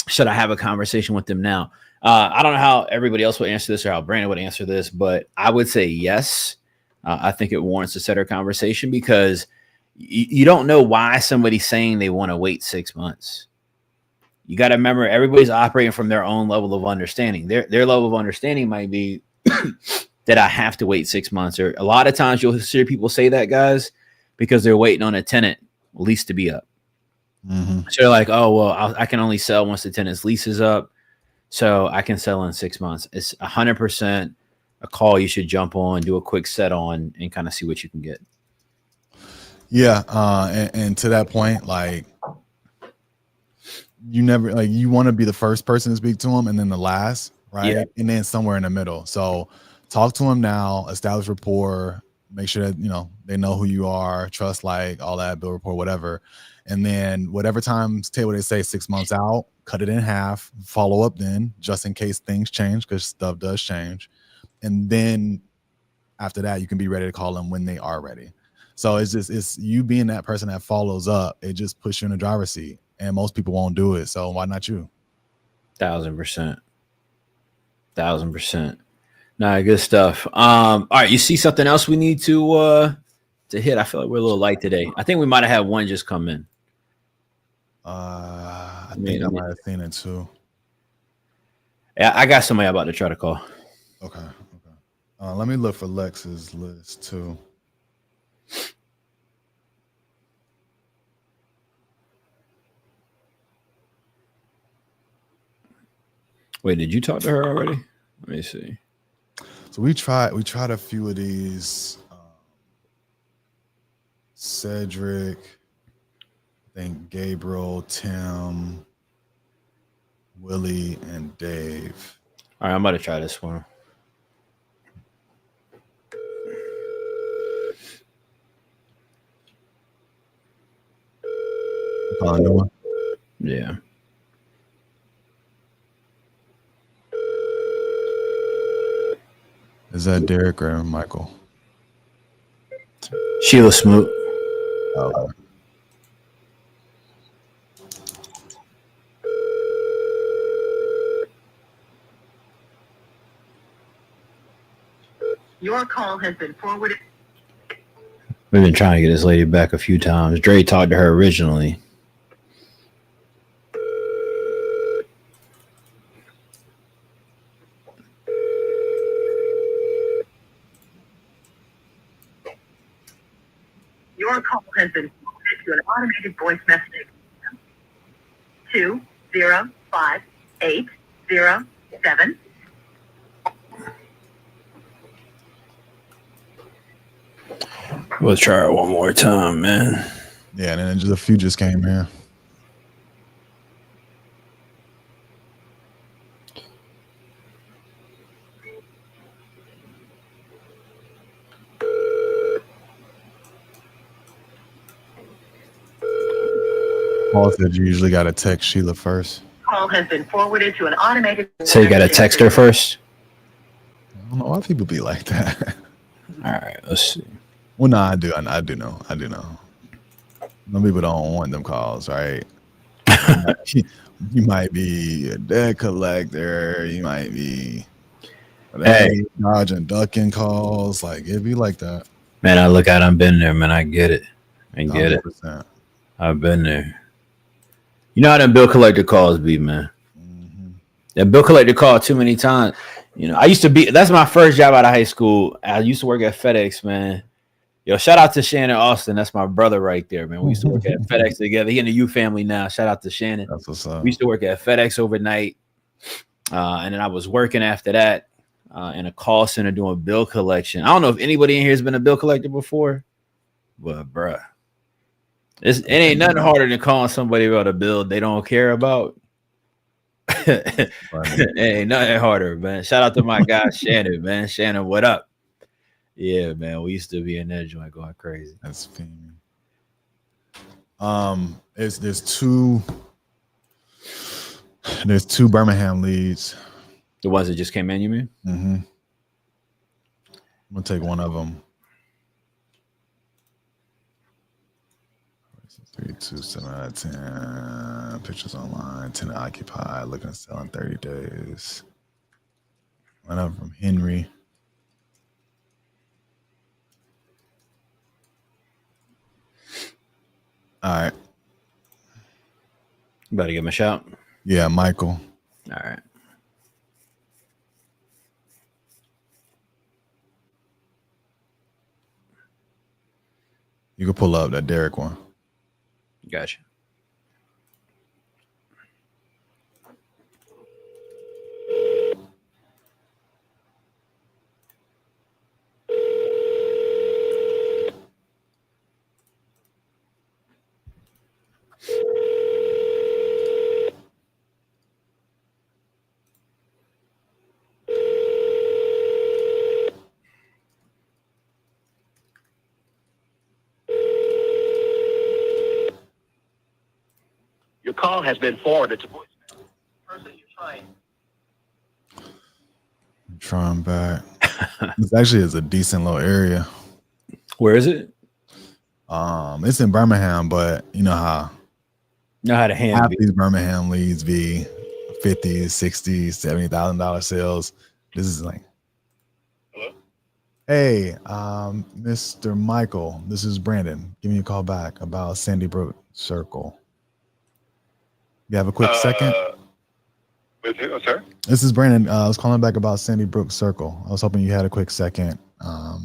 Should I have a conversation with them now? I don't know how everybody else would answer this or how Brandon would answer this, but I would say yes. I think it warrants a setter conversation because you don't know why somebody's saying they want to wait 6 months. You got to remember everybody's operating from their own level of understanding. Their level of understanding might be that I have to wait 6 months. Or a lot of times you'll hear people say that, guys, because they're waiting on a tenant lease to be up. So they're like, oh, well, I can only sell once the tenant's lease is up. So I can sell in 6 months. It's 100% a call you should jump on, do a quick set on, and kind of see what you can get. Yeah. And to that point, like, you never, like, you want to be the first person to speak to them and then the last, right? Yeah. And then somewhere in the middle. So talk to them now, establish rapport, make sure that, they know who you are, trust, like, all that, build rapport, whatever. And then whatever times table they say 6 months out, cut it in half, follow up then, just in case things change, because stuff does change. And then after that, you can be ready to call them when they are ready. So it's you being that person that follows up. It just puts you in the driver's seat, and most people won't do it. So why not you? 1,000%. Nah, good stuff. All right, you see something else we need to hit? I feel like we're a little light today. I think we might have had one just come in. I think I might have seen it too. Yeah, I got somebody about to try to call. Okay. Let me look for Lex's list too. Wait, did you talk to her already? Let me see. So we tried a few of these. Cedric, I think Gabriel, Tim, Willie, and Dave. All right, I'm about to try this one. Yeah. Is that Derek or Michael? Sheila Smoot. Oh. Your call has been forwarded. We've been trying to get this lady back a few times. Dre talked to her originally. Your call has been forwarded to an automated voice messaging system. 205807. We'll try it one more time, man. Yeah, and then just a few just came here. Paul said you usually got to text Sheila first. Call has been forwarded to an automated. So you got to text her first. I don't know why people be like that. All right, let's see. Well, no, I do know. Some people don't want them calls, right? You might be a debt collector. You might be dodging, ducking calls. Like it'd be like that. Man, I look at it, I've been there, man. I get it. It. 100%. I've been there. You know how them bill collector calls be, man. Mm-hmm. That bill collector call too many times. You know, I used to be. That's my first job out of high school. I used to work at FedEx, man. Yo, shout out to Shannon Austin. That's my brother right there, man. We used to work at FedEx together. He in the U family now. Shout out to Shannon. That's what's up. We used to work at FedEx overnight. And then I was working after that in a call center doing bill collection. I don't know if anybody in here has been a bill collector before, but bruh, it ain't nothing harder than calling somebody about a bill they don't care about. It ain't nothing harder, man. Shout out to my guy Shannon, man. Shannon, what up? Yeah, man. We used to be in that joint going crazy. That's fiend. There's two Birmingham leads. The ones that just came in, you mean? Mm-hmm. I'm gonna take one of them. 3, 2, 7 out of 10. Pictures online. 10 occupied. Looking to sell in 30 days. One up from Henry. All right. You better give him a shout. Yeah, Michael. All right. You can pull up that Derek one. Gotcha. Your call has been forwarded to voicemail. Person you're trying. I'm trying back. This actually is a decent little area. Where is it? It's in Birmingham, but you know how to handle half these Birmingham leads be $50,000, $60,000, $70,000 sales. This is like, Hello? hey, Mr. Michael, this is Brandon. Give me a call back about Sandy Brook Circle. You have a quick second? With who? Sir? This is Brandon. I was calling back about Sandy Brook Circle. I was hoping you had a quick second. My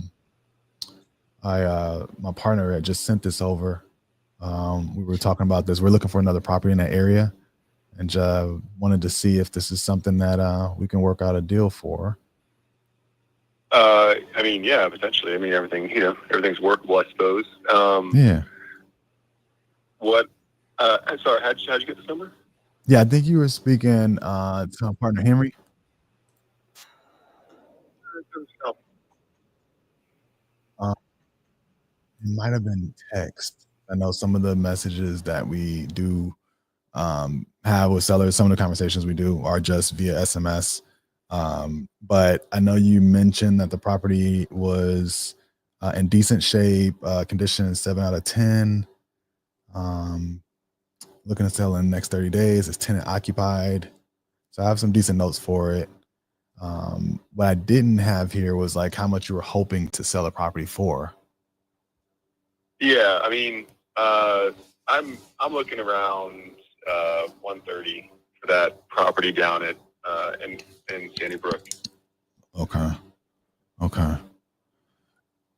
partner had just sent this over. We were talking about this. We're looking for another property in that area, and wanted to see if this is something that we can work out a deal for. I mean, yeah, potentially. I mean, everything's workable, I suppose. Yeah. What? I'm sorry. How'd you get this number? Yeah, I think you were speaking to my partner Henry. It might have been text. I know some of the messages that we do have with sellers, some of the conversations we do are just via SMS. But I know you mentioned that the property was in decent shape, condition 7 out of 10. Looking to sell in the next 30 days. It's tenant occupied. So I have some decent notes for it. What I didn't have here was like how much you were hoping to sell a property for. Yeah, I mean, I'm looking around 130 for that property down at in Sandy Brook. Okay.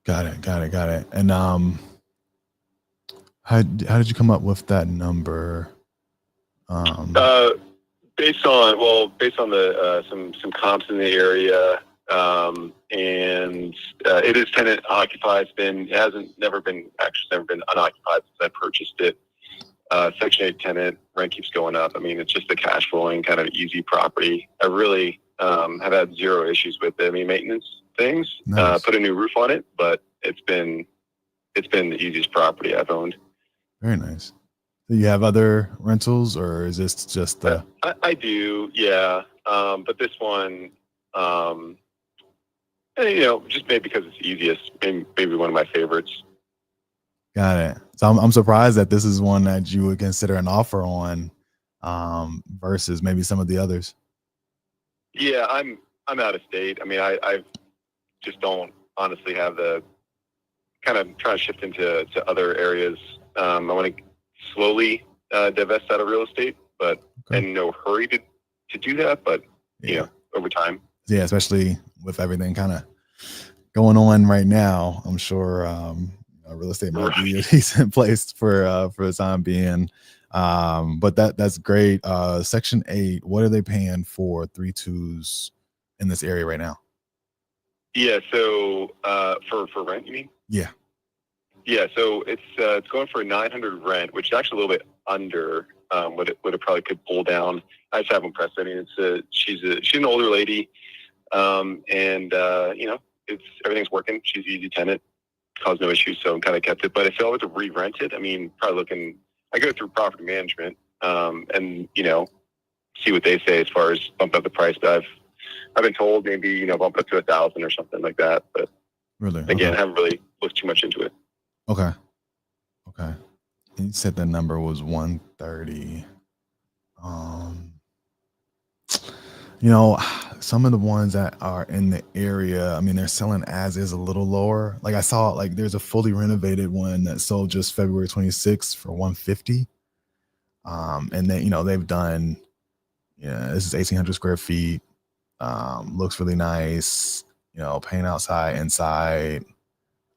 Got it. And how did you come up with that number? Based on the some comps in the area, and it is tenant occupied. It's never been unoccupied since I purchased it. Section 8 tenant, rent keeps going up. I mean, it's just a cash flowing kind of easy property. I really have had zero issues with it. I mean, maintenance things, Nice. put a new roof on it, but it's been the easiest property I've owned. Very nice. Do you have other rentals, or is this just the? I do, yeah. But this one, just maybe because it's easiest, maybe one of my favorites. Got it. So I'm surprised that this is one that you would consider an offer on, versus maybe some of the others. Yeah, I'm out of state. I mean, I just don't honestly have the kind of trying to shift into other areas. I want to slowly divest out of real estate, but in no hurry to do that. But over time. Yeah, especially with everything kind of going on right now, I'm sure real estate might be a decent place for the time being. But that's great. Section 8, what are they paying for 3.2s in this area right now? Yeah, so for rent, you mean? Yeah. Yeah, so it's going for a 900 rent, which is actually a little bit under what it probably could pull down. I just haven't pressed. I mean, she's an older lady, and it's everything's working. She's an easy tenant, caused no issues, so I'm kind of kept it. But if I were to re-rent it, I mean, probably looking. I go through property management, and see what they say as far as bump up the price. But I've been told maybe bump up to 1,000 or something like that. But really, again, I haven't really looked too much into it. Okay. You said the number was 130. Some of the ones that are in the area, I mean, they're selling as is a little lower. Like I saw, like there's a fully renovated one that sold just February 26th for 150. And then they've done, this is 1,800 square feet. Looks really nice. Paint outside, inside.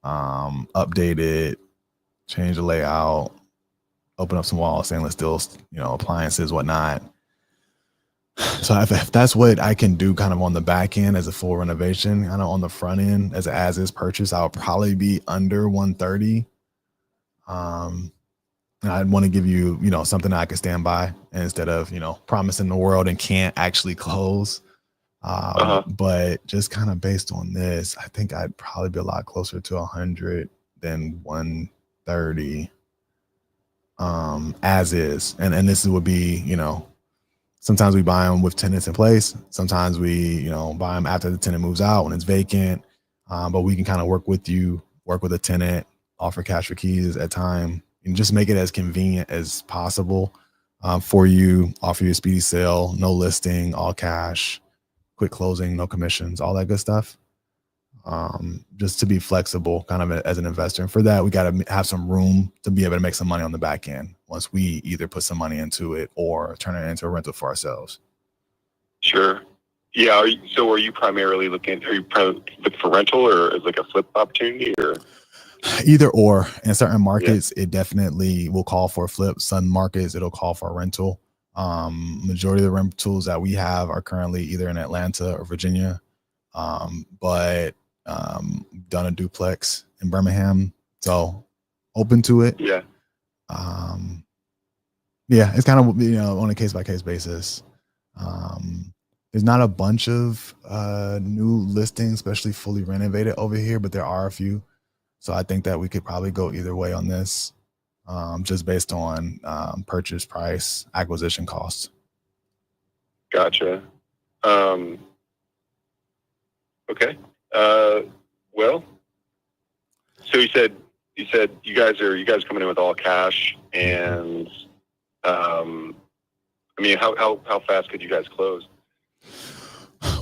Updated, change the layout, open up some walls, stainless steel, appliances, whatnot. So if that's what I can do kind of on the back end as a full renovation, kind of on the front end as is purchase, I'll probably be under 130. And I'd want to give you, something that I can stand by instead of, promising the world and can't actually close. But just kind of based on this, I think I'd probably be a lot closer to 100 than 130 as is. And this would be, sometimes we buy them with tenants in place. Sometimes we, buy them after the tenant moves out when it's vacant. But we can kind of work with a tenant, offer cash for keys at time, and just make it as convenient as possible for you, offer you a speedy sale, no listing, all cash, quick closing, no commissions, all that good stuff. Just to be flexible kind of as an investor. And for that, we got to have some room to be able to make some money on the back end once we either put some money into it or turn it into a rental for ourselves. Sure. Yeah. Are you primarily looking for rental or as like a flip opportunity or? Either or. In certain markets, It definitely will call for a flip. Some markets, it'll call for a rental. Majority of the rentals that we have are currently either in Atlanta or Virginia. But done a duplex in Birmingham, so open to it. Yeah. It's kind of on a case by case basis. There's not a bunch of new listings, especially fully renovated over here, but there are a few. So I think that we could probably go either way on this, just based on purchase price, acquisition costs. Gotcha. Okay. Well, so you said you guys coming in with all cash, and I mean, how fast could you guys close?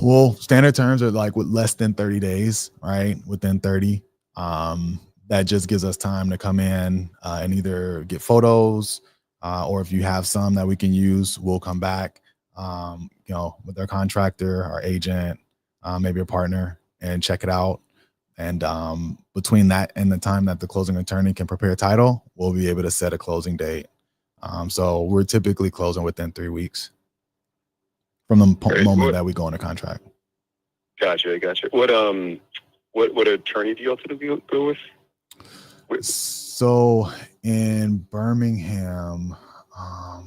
Well, standard terms are like with less than 30 days, right? Within 30. That just gives us time to come in and either get photos, or if you have some that we can use, we'll come back, with our contractor, our agent, maybe a partner, and check it out. And between that and the time that the closing attorney can prepare a title, we'll be able to set a closing date. So we're typically closing within 3 weeks from the moment that we go under contract. Gotcha. What attorney do you ultimately go with? So in Birmingham, I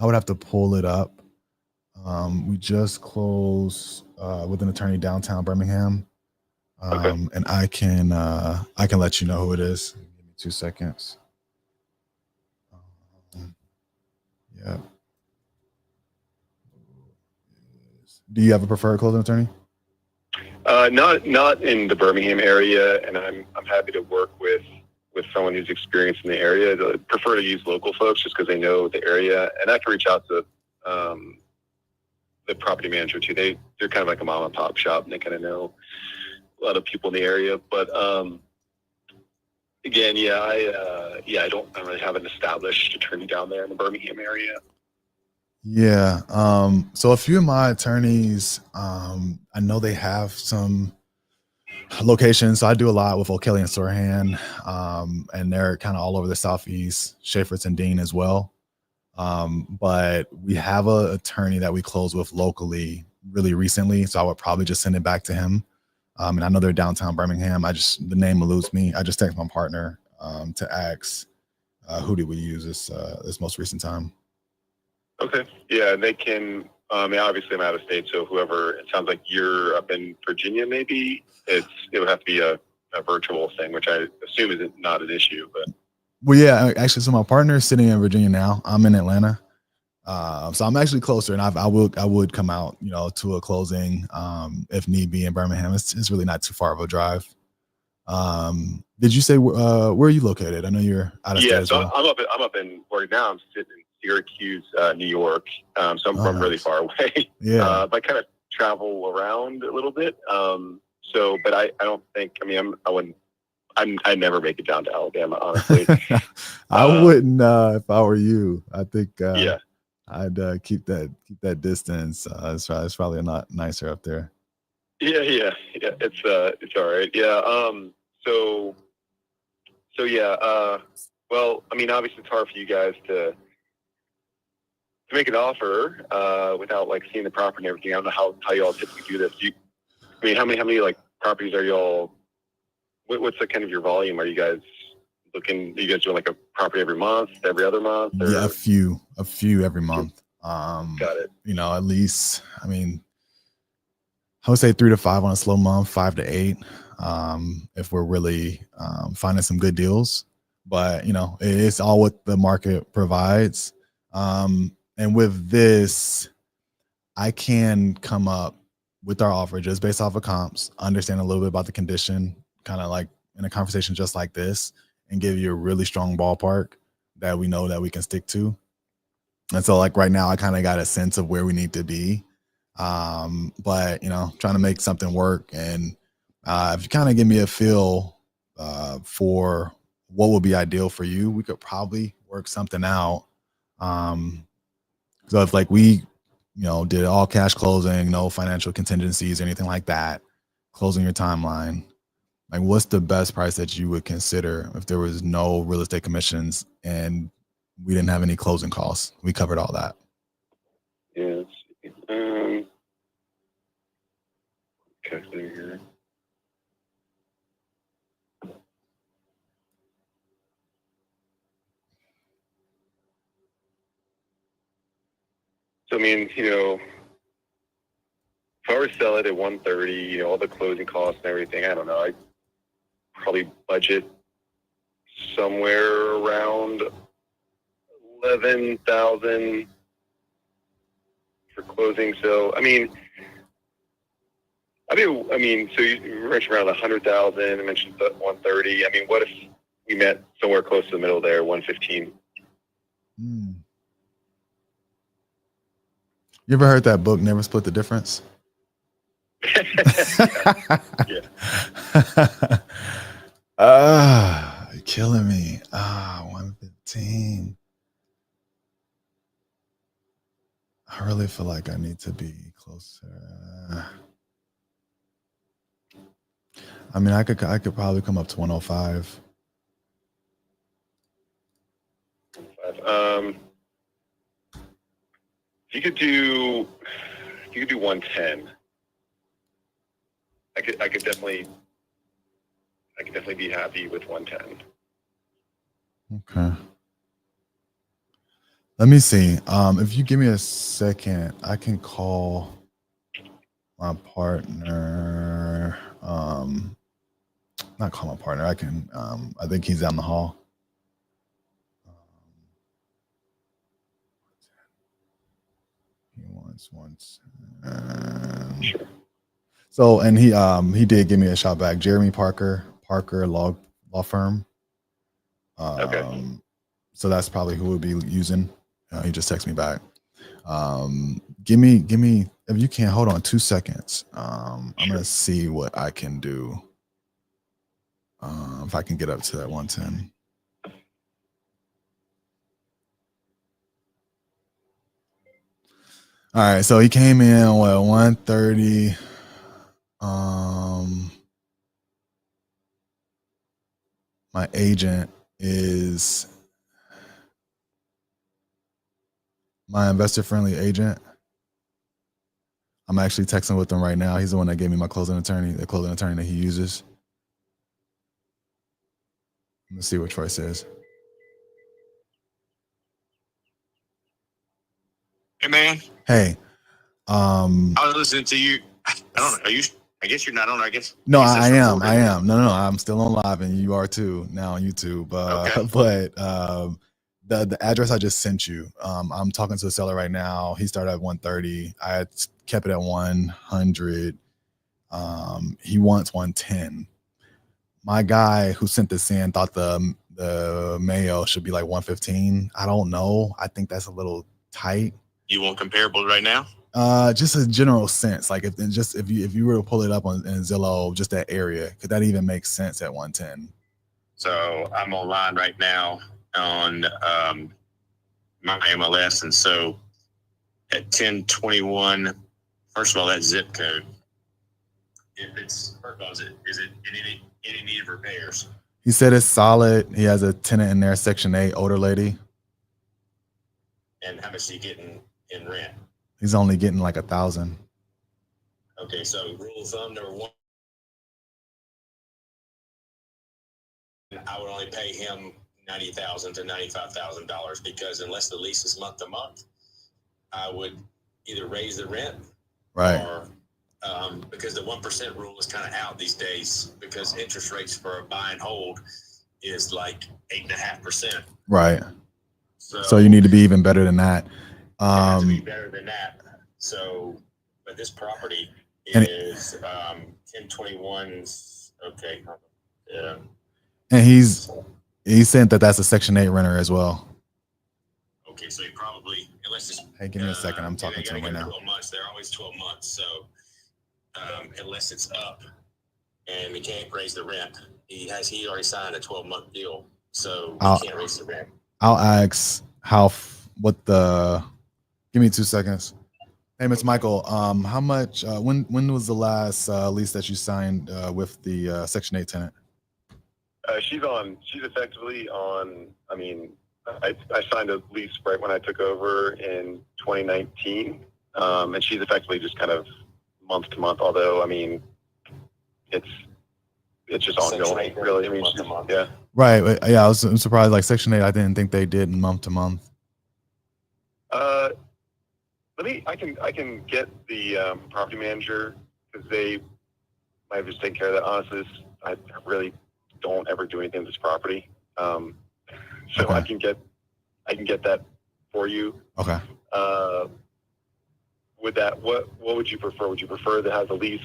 would have to pull it up. We just closed with an attorney downtown Birmingham. And I can let you know who it is. Give me 2 seconds. Yeah. Do you have a preferred closing attorney? Not in the Birmingham area, and I'm happy to work with someone who's experienced in the area. I prefer to use local folks just because they know the area, and I can reach out to the property manager too. They're kind of like a mom and pop shop, and they kind of know a lot of people in the area. But again, I don't really have an established attorney down there in the Birmingham area. Yeah. So a few of my attorneys, I know they have some locations. So I do a lot with O'Kelly and Sirhan, and they're kind of all over the Southeast, Schaefer's and Dean as well. But we have an attorney that we closed with locally really recently. So I would probably just send it back to him. And I know they're downtown Birmingham. The name eludes me. I just text my partner to ask who did we use this most recent time. Okay. Yeah, they can. Obviously, I'm out of state, so whoever. It sounds like you're up in Virginia. Maybe it would have to be a virtual thing, which I assume is not an issue. But well, yeah, actually, so my partner is sitting in Virginia now. I'm in Atlanta, so I'm actually closer, and I would come out, to a closing if need be in Birmingham. It's really not too far of a drive. Did you say where are you located? I know you're out of state as well. I'm up in right now. I'm sitting in Syracuse, New York. So I'm from really far away. Yeah. But I kind of travel around a little bit. But I don't think. I mean, I'd never make it down to Alabama, honestly. I wouldn't if I were you. I think yeah. I'd keep that distance. It's probably a lot nicer up there. Yeah. It's all right. Yeah. So yeah. Well, I mean, obviously, it's hard for you guys to make an offer without like seeing the property and everything. I don't know how y'all typically do this. How many like properties are y'all? What's the kind of your volume? Are you guys doing like a property every month, every other month? Or? Yeah, a few every month. Got it. At least, I mean, I would say 3 to 5 on a slow month, 5 to 8 if we're really finding some good deals. But it's all what the market provides. And with this, I can come up with our offer just based off of comps, understand a little bit about the condition, kind of like in a conversation just like this, and give you a really strong ballpark that we know that we can stick to. And so like right now, I kind of got a sense of where we need to be. But trying to make something work. And if you kind of give me a feel for what would be ideal for you, we could probably work something out. So if like we, did all cash closing, no financial contingencies or anything like that, closing your timeline, like what's the best price that you would consider if there was no real estate commissions and we didn't have any closing costs? We covered all that. Yeah. Okay, here. So I mean, if I were to sell it at 130, all the closing costs and everything, I don't know, I'd probably budget somewhere around $11,000 for closing. So so you mentioned around 100,000. I mentioned 130. I mean, what if we met somewhere close to the middle there, 115? You ever heard that book, Never Split the Difference? Yeah. You're killing me. 115. I really feel like I need to be closer. I mean, I could probably come up to 105. If you could do 110. I could definitely be happy with 110. Okay. Let me see. If you give me a second, I can call my partner. Not call my partner. I can. I think he's down the hall. That's once. So, and he did give me a shout back. Jeremy Parker Law Firm. Okay. So that's probably who we'll be using. He just texted me back. Give me if you can hold on 2 seconds. I'm gonna see what I can do. If I can get up to that 110. All right, so he came in 130. My agent is my investor friendly agent. I'm actually texting with him right now. He's the one that gave me my closing attorney, the closing attorney that he uses. Let's see what Troy says. Hey man. Hey. I was listening to you. I don't know. Are you? I guess you're not on. I guess. No, I am. No. I'm still on live, and you are too now on YouTube. Okay. But the address I just sent you. I'm talking to a seller right now. He started at 130. I had kept it at 100. He wants 110. My guy who sent this in thought the Mayo should be like 115. I don't know. I think that's a little tight. You want comparables right now? Just a general sense. Like if you were to pull it up in Zillow, just that area, could that even make sense at 110? So I'm online right now on my MLS, and so at 1021. First of all, that zip code. If it's first of all, is it in any need of repairs? He said it's solid. He has a tenant in there, Section 8, older lady. And how much is he getting in rent? He's only getting like 1,000. Okay, so rule of thumb number one, I would only pay him $90,000 to $95,000 because unless the lease is month to month, I would either raise the rent, right? Or because the 1% rule is kind of out these days because interest rates for a buy and hold is like 8.5%. Right. So you need to be even better than that. To be better than that. So, but this property is 1021. Okay. And he's saying that that's a Section 8 renter as well. Okay, so he probably, unless it's. Hey, give me a second. I'm talking to him right now. 12 months. They're always 12 months. So, unless it's up and we can't raise the rent, he already signed a 12-month deal. So we can't raise the rent. I'll ask give me 2 seconds. Hey, Mr. Michael, how much, when was the last lease that you signed with the Section 8 tenant? She's effectively on, I signed a lease right when I took over in 2019. And she's effectively just kind of month to month, although, it's just ongoing, really. Yeah. Right. Yeah, I'm surprised. Like Section 8, I didn't think they did month to month. I can get the property manager because they might have just taken care of that. Honestly, I really don't ever do anything with this property. So okay. I can get that for you. Okay. With that, what would you prefer? Would you prefer to have the lease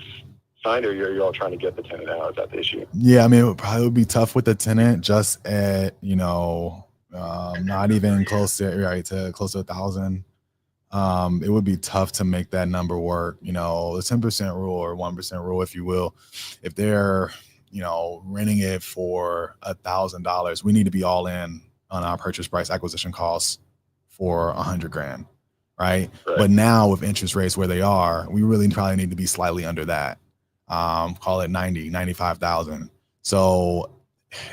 signed, or you're all trying to get the tenant out? Is that the issue? Yeah, it would probably be tough with the tenant, just at not even close to 1,000. It would be tough to make that number work. The 10% rule or 1% rule, if you will, if they're renting it for $1,000, we need to be all in on our purchase price acquisition costs for $100,000, right? But now with interest rates where they are, we really probably need to be slightly under that. Call it 95,000. So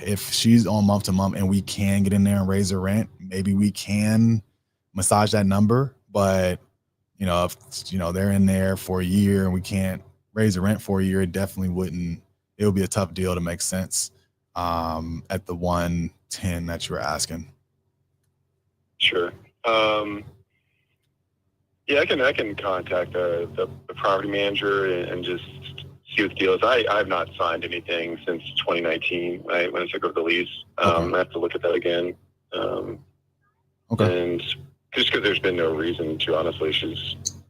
if she's on month to month and we can get in there and raise the rent, maybe we can massage that number. But if they're in there for a year and we can't raise the rent for a year, it would be a tough deal to make sense at the 110 that you were asking. Sure. Yeah, I can contact the property manager and just see what the deal is. I have not signed anything since 2019 when I took over the lease. Okay. I have to look at that again. Okay. And just because there's been no reason to, honestly,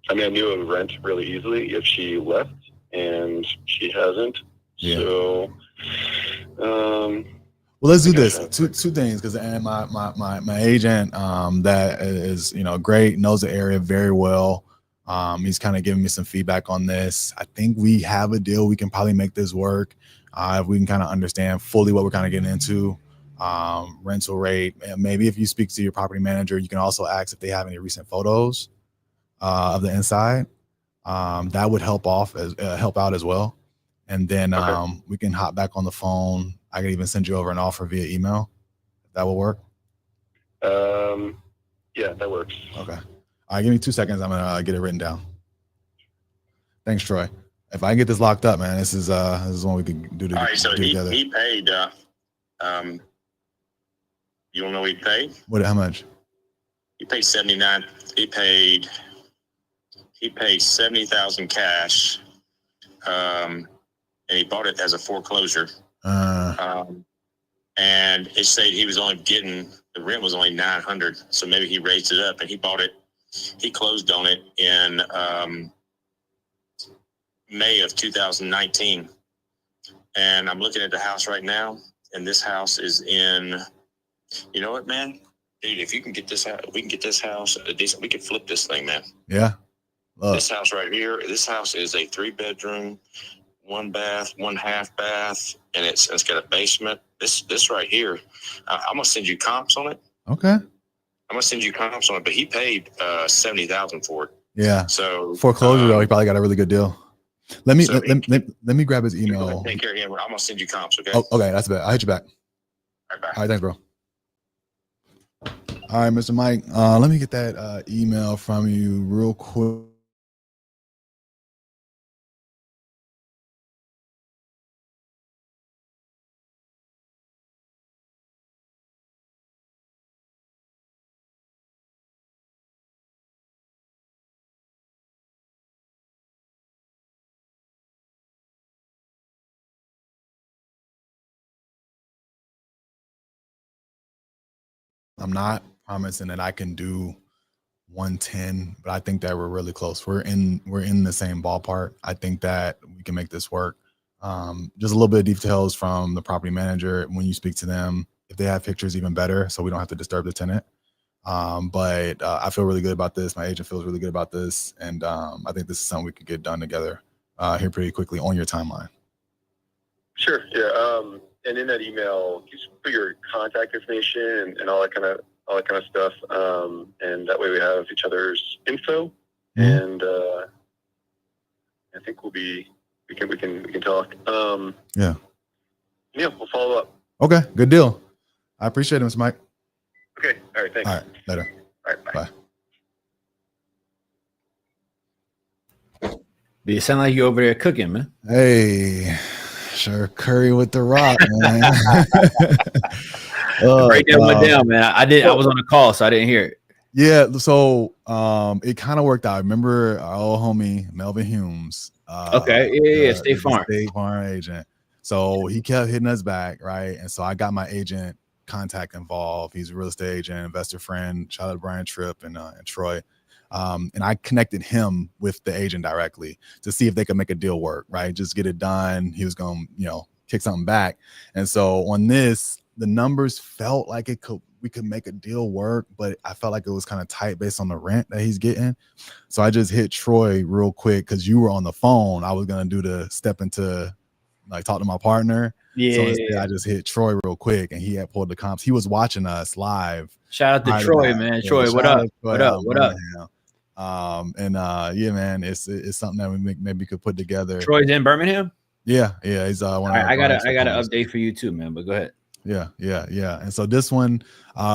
I mean, I knew it would rent really easily if she left, and she hasn't. Yeah. So, well, let's do this. Two things, because my agent that is, you know, great, knows the area very well. He's kind of giving me some feedback on this. I think we have a deal. We can probably make this work if we can kind of understand fully what we're kind of getting into. Rental rate, and maybe if you speak to your property manager, you can also ask if they have any recent photos of the inside. That would help out as well. And then we can hop back on the phone. I can even send you over an offer via email. That will work. Yeah, that works. Okay. All right, give me 2 seconds. I'm gonna get it written down. Thanks, Troy. If I can get this locked up, man, this is one we can do together. All right, so he paid. You don't know what he paid? What? How much? He paid 79. He paid 70,000 cash. And he bought it as a foreclosure. And it said he was only getting, the rent was only 900. So maybe he raised it up, and he bought it. He closed on it in May of 2019. And I'm looking at the house right now, and this house is in, you know what, man? Dude, if you can get this out, we can get this house decent. We can flip this thing, man. Yeah. This house right here, this house is a 3-bedroom, 1 bath, 1.5 bath, and it's got a basement. This right here, I'm gonna send you comps on it. Okay. I'm gonna send you comps on it, but he paid 70,000 for it. Yeah. So foreclosure though, he probably got a really good deal. Let me grab his email. Take care of him. I'm gonna send you comps. Okay. Oh, okay, that's bad. I'll hit you back. All right, bye. All right, thanks, bro. All right, Mr. Mike. Let me get that email from you real quick. I'm not promising that I can do 110, but I think that we're really close. We're in the same ballpark. I think that we can make this work. Just a little bit of details from the property manager when you speak to them. If they have pictures, even better, so we don't have to disturb the tenant. But I feel really good about this. My agent feels really good about this, and I think this is something we could get done together here pretty quickly on your timeline. Sure. Yeah. And in that email, just put your contact information and all that kind of stuff. And that way we have each other's info. Mm-hmm. And I think we can talk. Yeah, we'll follow up. Okay, good deal. I appreciate it, Mr. Mike. Okay. All right. Thanks. All right. Later. All right. Bye. Do you sound like you're over there cooking, man? Hey. Sure, curry with the rock, man. Break that one down, man. I was on a call, so I didn't hear it. Yeah, so it kind of worked out. Remember our old homie Melvin Humes? Okay, yeah, State Farm agent. So he kept hitting us back, right? And so I got my agent contact involved. He's a real estate agent, investor friend. Shout out to Brian Tripp and Troy. And I connected him with the agent directly to see if they could make a deal work, right? Just get it done. He was going to, kick something back. And so on this, the numbers felt like we could make a deal work, but I felt like it was kind of tight based on the rent that he's getting. So I just hit Troy real quick because you were on the phone. I was going to do the step into talk to my partner. Yeah. So instead, I just hit Troy real quick and he had pulled the comps. He was watching us live. Shout out to Troy, man. Troy, what up? What up? Yeah, man, it's something that we maybe could put together. Troy's in Birmingham. Yeah, he's one. I got an update for you too, man. But go ahead. Yeah. And so this one,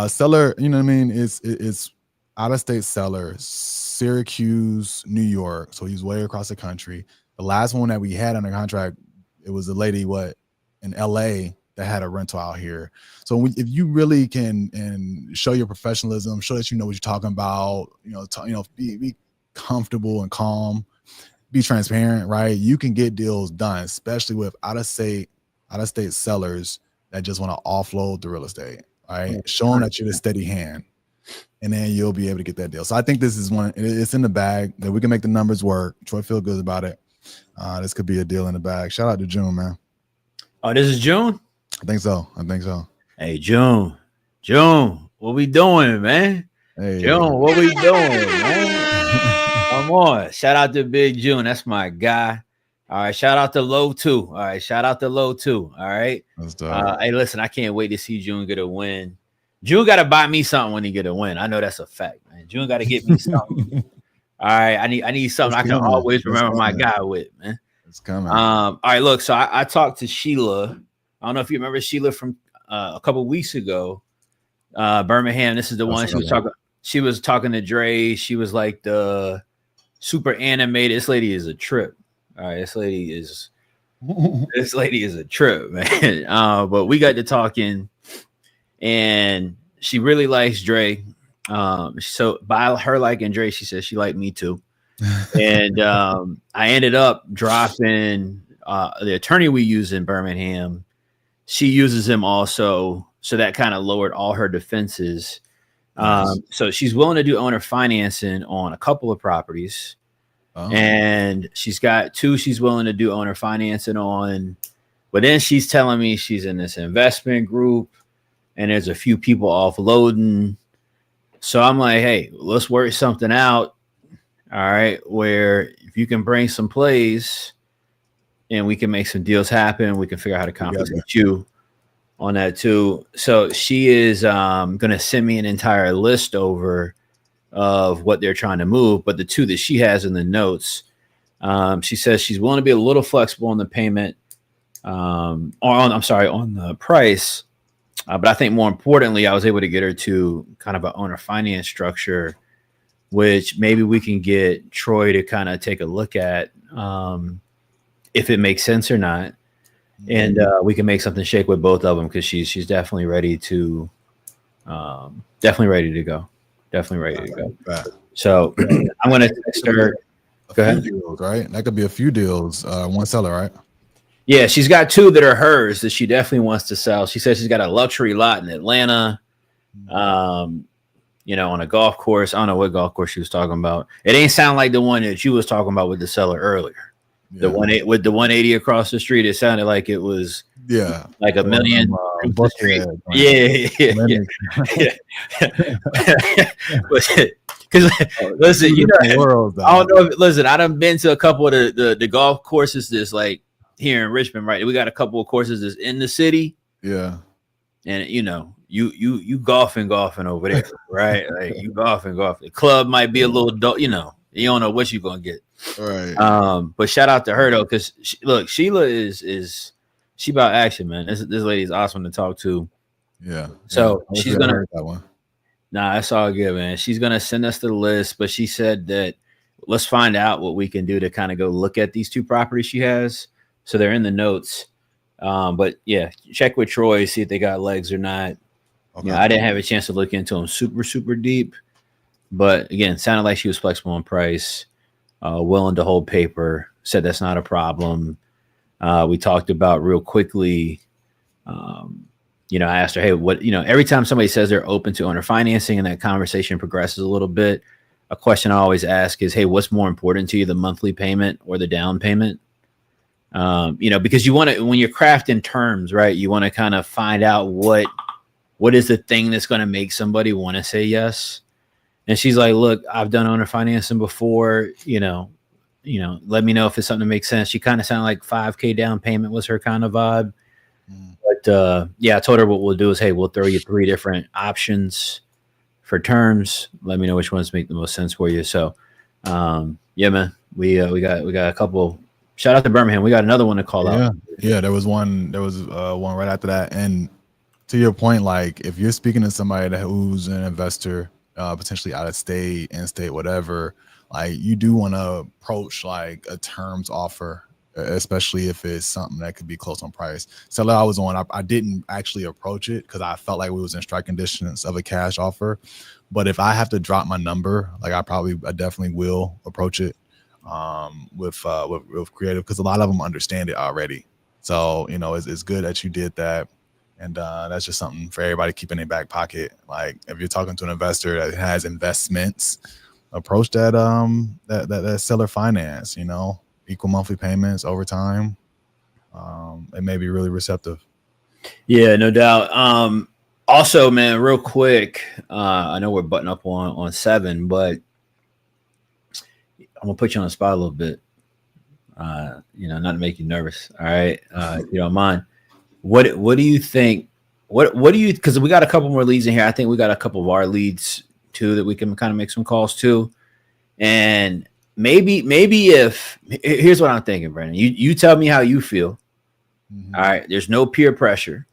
seller, you know what I mean? It's out of state seller, Syracuse, New York. So he's way across the country. The last one that we had under contract, it was a lady in LA that had a rental out here. So if you really can and show your professionalism, show that you know what you're talking about, be comfortable and calm, be transparent, right? You can get deals done, especially with out of state sellers that just want to offload the real estate, right? Show them that you're the steady hand. and then you'll be able to get that deal. So I think this is one. It's in the bag that we can make the numbers work. Troy feel good about it. This could be a deal in the bag. Shout out to June, man. Oh, this is June? I think so. Hey, June, what we doing, man? Hey, June, what we doing, man? Come on. Shout out to Big June. That's my guy. All right. Shout out to Low too. All right. All right. Hey, listen, I can't wait to see June get a win. June got to buy me something when he get a win. I know that's a fact, man. June got to get me something. All right. I need something I can always remember my guy with, man. It's coming. All right. Look, so I talked to Sheila. I don't know if you remember Sheila from a couple weeks ago. Birmingham. This is the one she was talking to Dre. She was like the super animated. This lady is a trip. All right, this lady is a trip, man. But we got to talking, and she really likes Dre. So by her liking Dre, she says she liked me too. And I ended up dropping the attorney we use in Birmingham. She uses him also, so that kind of lowered all her defenses. So she's willing to do owner financing on a couple of properties. And she's got 2 she's willing to do owner financing on. But then she's telling me she's in this investment group and there's a few people offloading. So I'm like, hey, let's work something out. All right, where if you can bring some plays and we can make some deals happen, we can figure out how to compensate you on that too. So she is going to send me an entire list over of what they're trying to move. But the 2 that she has in the notes, she says she's willing to be a little flexible on the payment, on the price. But I think more importantly, I was able to get her to kind of an owner finance structure, which maybe we can get Troy to kind of take a look at if it makes sense or not. And we can make something shake with both of them, because she's definitely ready to go. So I'm going to text her. Go ahead. Deals, right? That could be a few deals. One seller, right? Yeah, she's got 2 that are hers that she definitely wants to sell. She says she's got a luxury lot in Atlanta, on a golf course. I don't know what golf course she was talking about. It ain't sound like the one that you was talking about with the seller earlier. Yeah. The one with the 180 across the street. It sounded like it was like a million. Because listen, I don't know. Listen, I done been to a couple of the golf courses that's like here in Richmond, right? We got a couple of courses that's in the city. Yeah. And you golfing over there, right? Like you golfing. The club might be a little dull, you don't know what you're gonna get. Right. But shout out to her though, because Sheila is she about action, man. This lady is awesome to talk to. Yeah. So she's gonna that one. Nah, that's all good, man. She's gonna send us the list, but she said that let's find out what we can do to kind of go look at these 2 properties she has. So they're in the notes. But yeah, check with Troy, see if they got legs or not. Okay. I didn't have a chance to look into them super deep, but again, sounded like she was flexible on price, willing to hold paper, said that's not a problem. We talked about real quickly. I asked her, hey, what, every time somebody says they're open to owner financing and that conversation progresses a little bit, a question I always ask is, hey, what's more important to you, the monthly payment or the down payment? Because you want to, when you're crafting terms, right, you want to kind of find out what is the thing that's going to make somebody want to say yes. And she's like, look, I've done owner financing before, let me know if it's something that makes sense. She kind of sounded like $5,000 down payment was her kind of vibe. But I told her what we'll do is, hey, we'll throw you 3 different options for terms. Let me know which ones make the most sense for you. So, man, we got a couple. Shout out to Birmingham. We got another one to call out. Yeah, there was one right after that. And to your point, like if you're speaking to somebody who's an investor, potentially out of state, in state, whatever, like you do want to approach like a terms offer, especially if it's something that could be close on price. So I was on, I didn't actually approach it because I felt like we was in striking distance of a cash offer. But if I have to drop my number, like I definitely will approach it with creative, because a lot of them understand it already. So it's good that you did that. And that's just something for everybody to keep in their back pocket. Like if you're talking to an investor that has investments, approach that that seller finance, you know, equal monthly payments over time. It may be really receptive. Yeah, no doubt. Also, man, real quick, I know we're butting up on 7, but I'm gonna put you on the spot a little bit. You know, not to make you nervous. All right, if you don't mind. What do you think? What do you? Because we got a couple more leads in here. I think we got a couple of our leads too that we can kind of make some calls to. And maybe if here's what I'm thinking, Brandon. You tell me how you feel. Mm-hmm. All right. There's no peer pressure.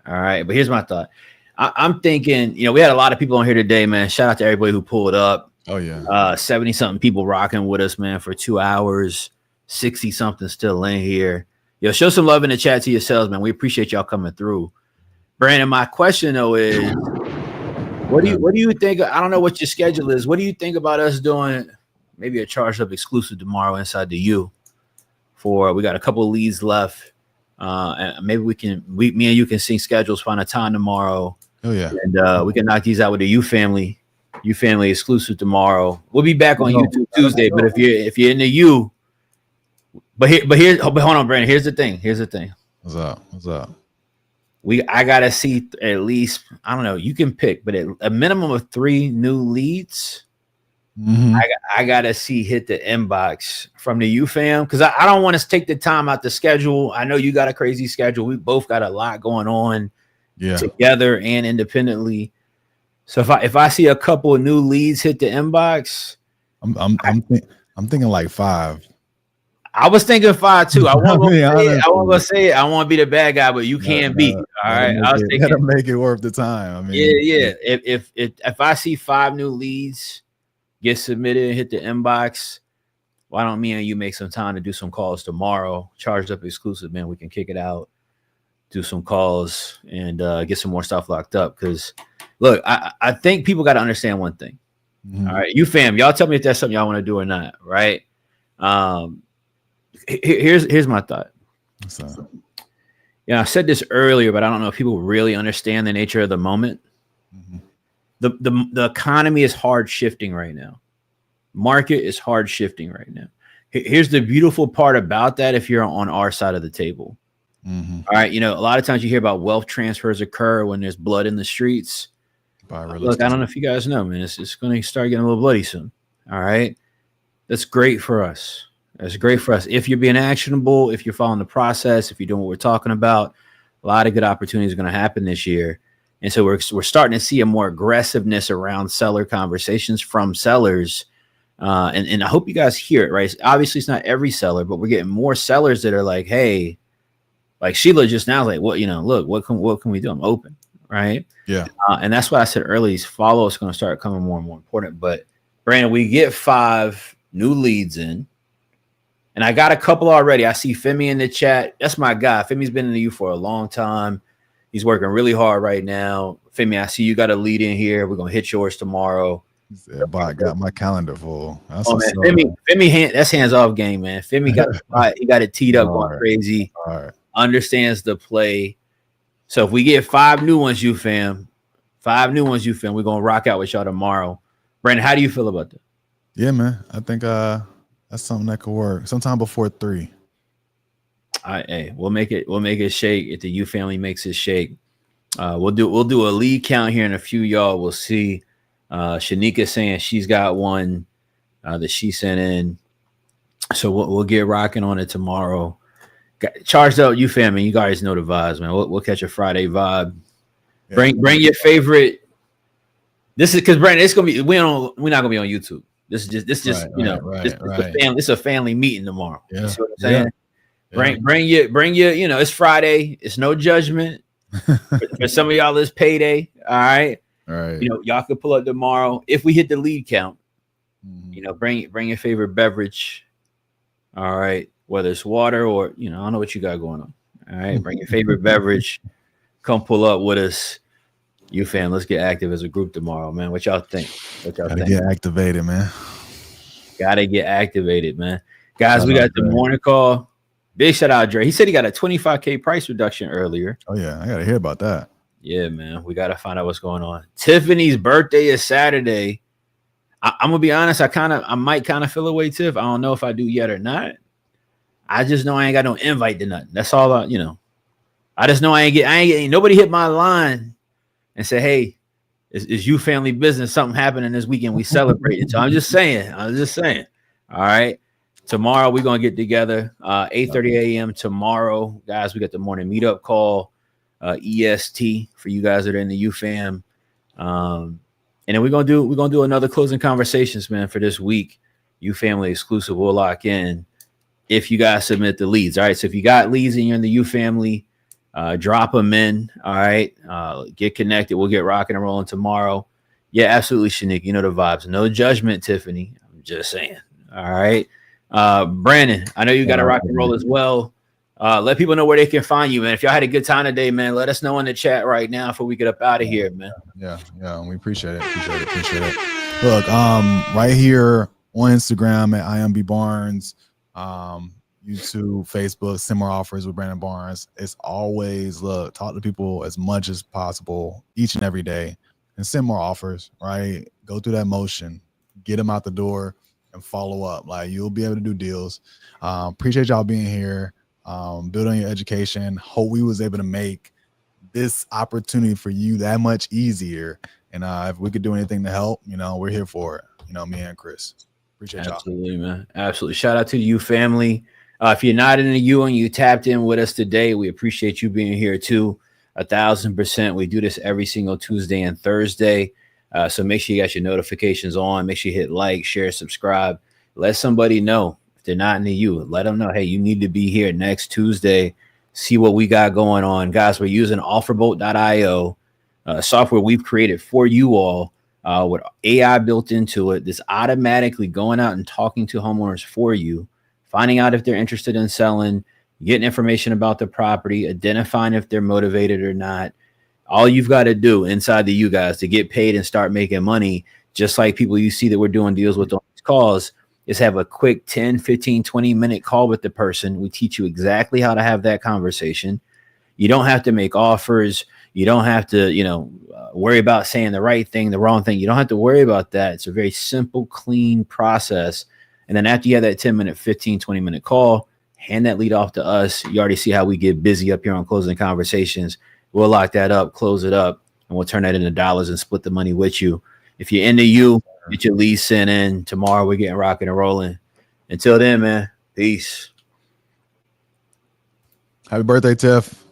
All right. But here's my thought. I'm thinking, you know, we had a lot of people on here today, man. Shout out to everybody who pulled up. Oh, yeah. 70-something people rocking with us, man, for 2 hours. 60-something still in here. Yo, show some love in the chat to yourselves, man. We appreciate y'all coming through. Brandon, my question, though, is what do you think? I don't know what your schedule is. What do you think about us doing maybe a Charged Up exclusive tomorrow inside the U? We got a couple of leads left. And maybe me and you can sync schedules, find a time tomorrow. Oh yeah, and we can knock these out with the U family exclusive tomorrow. We'll be back on YouTube Tuesday, but if you're in the U, but hold on, Brandon. Here's the thing. What's up? I gotta see at least, I don't know. You can pick, but a minimum of 3 new leads. Mm-hmm. I gotta see hit the inbox from the U fam, because I don't want to take the time out the schedule. I know you got a crazy schedule. We both got a lot going on, together and independently. So if I see a couple of new leads hit the inbox, I'm thinking like 5. I was thinking 5 too. I won't go say it. I want to be the bad guy, but you can't beat. All right, I was thinking, gotta make it worth the time. I mean, yeah. If I see 5 new leads get submitted and hit the inbox, why don't me and you make some time to do some calls tomorrow? Charged Up exclusive, man. We can kick it out, do some calls, and get some more stuff locked up. Because look, I think people got to understand one thing. Mm-hmm. All right, you fam, y'all tell me if that's something y'all want to do or not. Right? Here's my thought. Yeah, I said this earlier, but I don't know if people really understand the nature of the moment. Mm-hmm. The economy is hard shifting right now. Market is hard shifting right now. Here's the beautiful part about that. If you're on our side of the table, all right, you know, a lot of times you hear about wealth transfers occur when there's blood in the streets. Look, I don't know if you guys know, man, it's going to start getting a little bloody soon. All right. That's great for us. That's great for us. If you're being actionable, if you're following the process, if you're doing what we're talking about, a lot of good opportunities are going to happen this year. And so we're starting to see a more aggressiveness around seller conversations from sellers. And I hope you guys hear it, right? Obviously, it's not every seller, but we're getting more sellers that are like, hey, like Sheila just now, like, what, you know, look, what can we do? I'm open, right? Yeah. And that's what I said earlier. These follow-ups going to start coming more and more important. But Brandon, we get 5 new leads in. And I got a couple already. I see Femi in the chat. That's my guy. Femi's been in the U for a long time. He's working really hard right now. Femi, I see you got a lead in here. We're gonna hit yours tomorrow. Yeah, but I got my calendar full. Man, Femi, that's hands off game, man. Femi got it teed up, going crazy. Understands the play. So if we get 5 new ones, you fam, we're gonna rock out with y'all tomorrow. Brandon, how do you feel about that? Yeah, man. I think that's something that could work. Sometime before 3. All right, hey, we'll make it shake. If the U family makes it shake, we'll do a lead count here in a few, y'all. We'll see. Shanika saying she's got one that she sent in, so we'll get rocking on it tomorrow. Charged Up U family, you guys know the vibes, man. We'll catch a Friday vibe. Yeah. Bring your favorite. This is because Brandon, it's gonna be we're not gonna be on YouTube. This is just it's a family meeting tomorrow. Yeah. You see what I'm saying? Yeah. Bring your, you know, it's Friday. It's no judgment. For some of y'all, it's payday. All right. You know, y'all can pull up tomorrow. If we hit the lead count, you know, bring your favorite beverage. All right. Whether it's water or, you know, I don't know what you got going on. All right. Bring your favorite beverage. Come pull up with us. You fam, let's get active as a group tomorrow, man. What y'all think? Gotta get activated, man. Gotta get activated, man. Guys, we got the morning call. Big shout out, Dre. He said he got a 25K price reduction earlier. Oh yeah, I gotta hear about that. Yeah, man. We gotta find out what's going on. Tiffany's birthday is Saturday. I'm gonna be honest. I might kind of feel away, Tiff. I don't know if I do yet or not. I just know I ain't got no invite to nothing. That's all I just know ain't nobody hit my line and say, hey, it's you family business. Something happening this weekend. We celebrating. So I'm just saying. All right. Tomorrow we're gonna get together. 8:30 a.m. tomorrow, guys. We got the morning meetup call, EST for you guys that are in the UFAM. And then we're gonna do another closing conversations, man, for this week. You family exclusive. We'll lock in if you guys submit the leads. All right. So if you got leads and you're in the U family, drop them in. All right. Get connected. We'll get rocking and rolling tomorrow. Yeah, absolutely, Shanique. You know the vibes. No judgment, Tiffany. I'm just saying. All right. Brandon, I know you got to rock and roll as well. Let people know where they can find you, man. If y'all had a good time today, man, let us know in the chat right now before we get up out of here, man. Yeah. We appreciate it. Appreciate it. Look, right here on Instagram at IMB Barnes, YouTube, Facebook, similar offers with Brandon Barnes. It's always talk to people as much as possible each and every day and send more offers, right? Go through that motion, get them out the door and follow up. Like, you'll be able to do deals. Appreciate y'all being here. Build on your education. Hope we was able to make this opportunity for you that much easier. And if we could do anything to help, we're here for it. Me and Chris. Appreciate y'all. Absolutely, man. Absolutely. Shout out to you family. If you're not in the U and you tapped in with us today, we appreciate you being here too. 1,000%. We do this every single Tuesday and Thursday. So make sure you got your notifications on. Make sure you hit like, share, subscribe. Let somebody know if they're not in the U. Let them know, hey, you need to be here next Tuesday. See what we got going on. Guys, we're using offerbolt.io, software we've created for you all with AI built into it. This automatically going out and talking to homeowners for you, finding out if they're interested in selling, getting information about the property, identifying if they're motivated or not. All you've got to do inside the U guys to get paid and start making money, just like people you see that we're doing deals with on these calls, is have a quick 10, 15, 20-minute call with the person. We teach you exactly how to have that conversation. You don't have to make offers. You don't have to, worry about saying the right thing, the wrong thing. You don't have to worry about that. It's a very simple, clean process. And then after you have that 10-minute, 15, 20-minute call, hand that lead off to us. You already see how we get busy up here on Closing Conversations. We'll lock that up, close it up, and we'll turn that into dollars and split the money with you. If you're in the U, get your lead sent in. Tomorrow we're getting rocking and rolling. Until then, man, peace. Happy birthday, Tiff.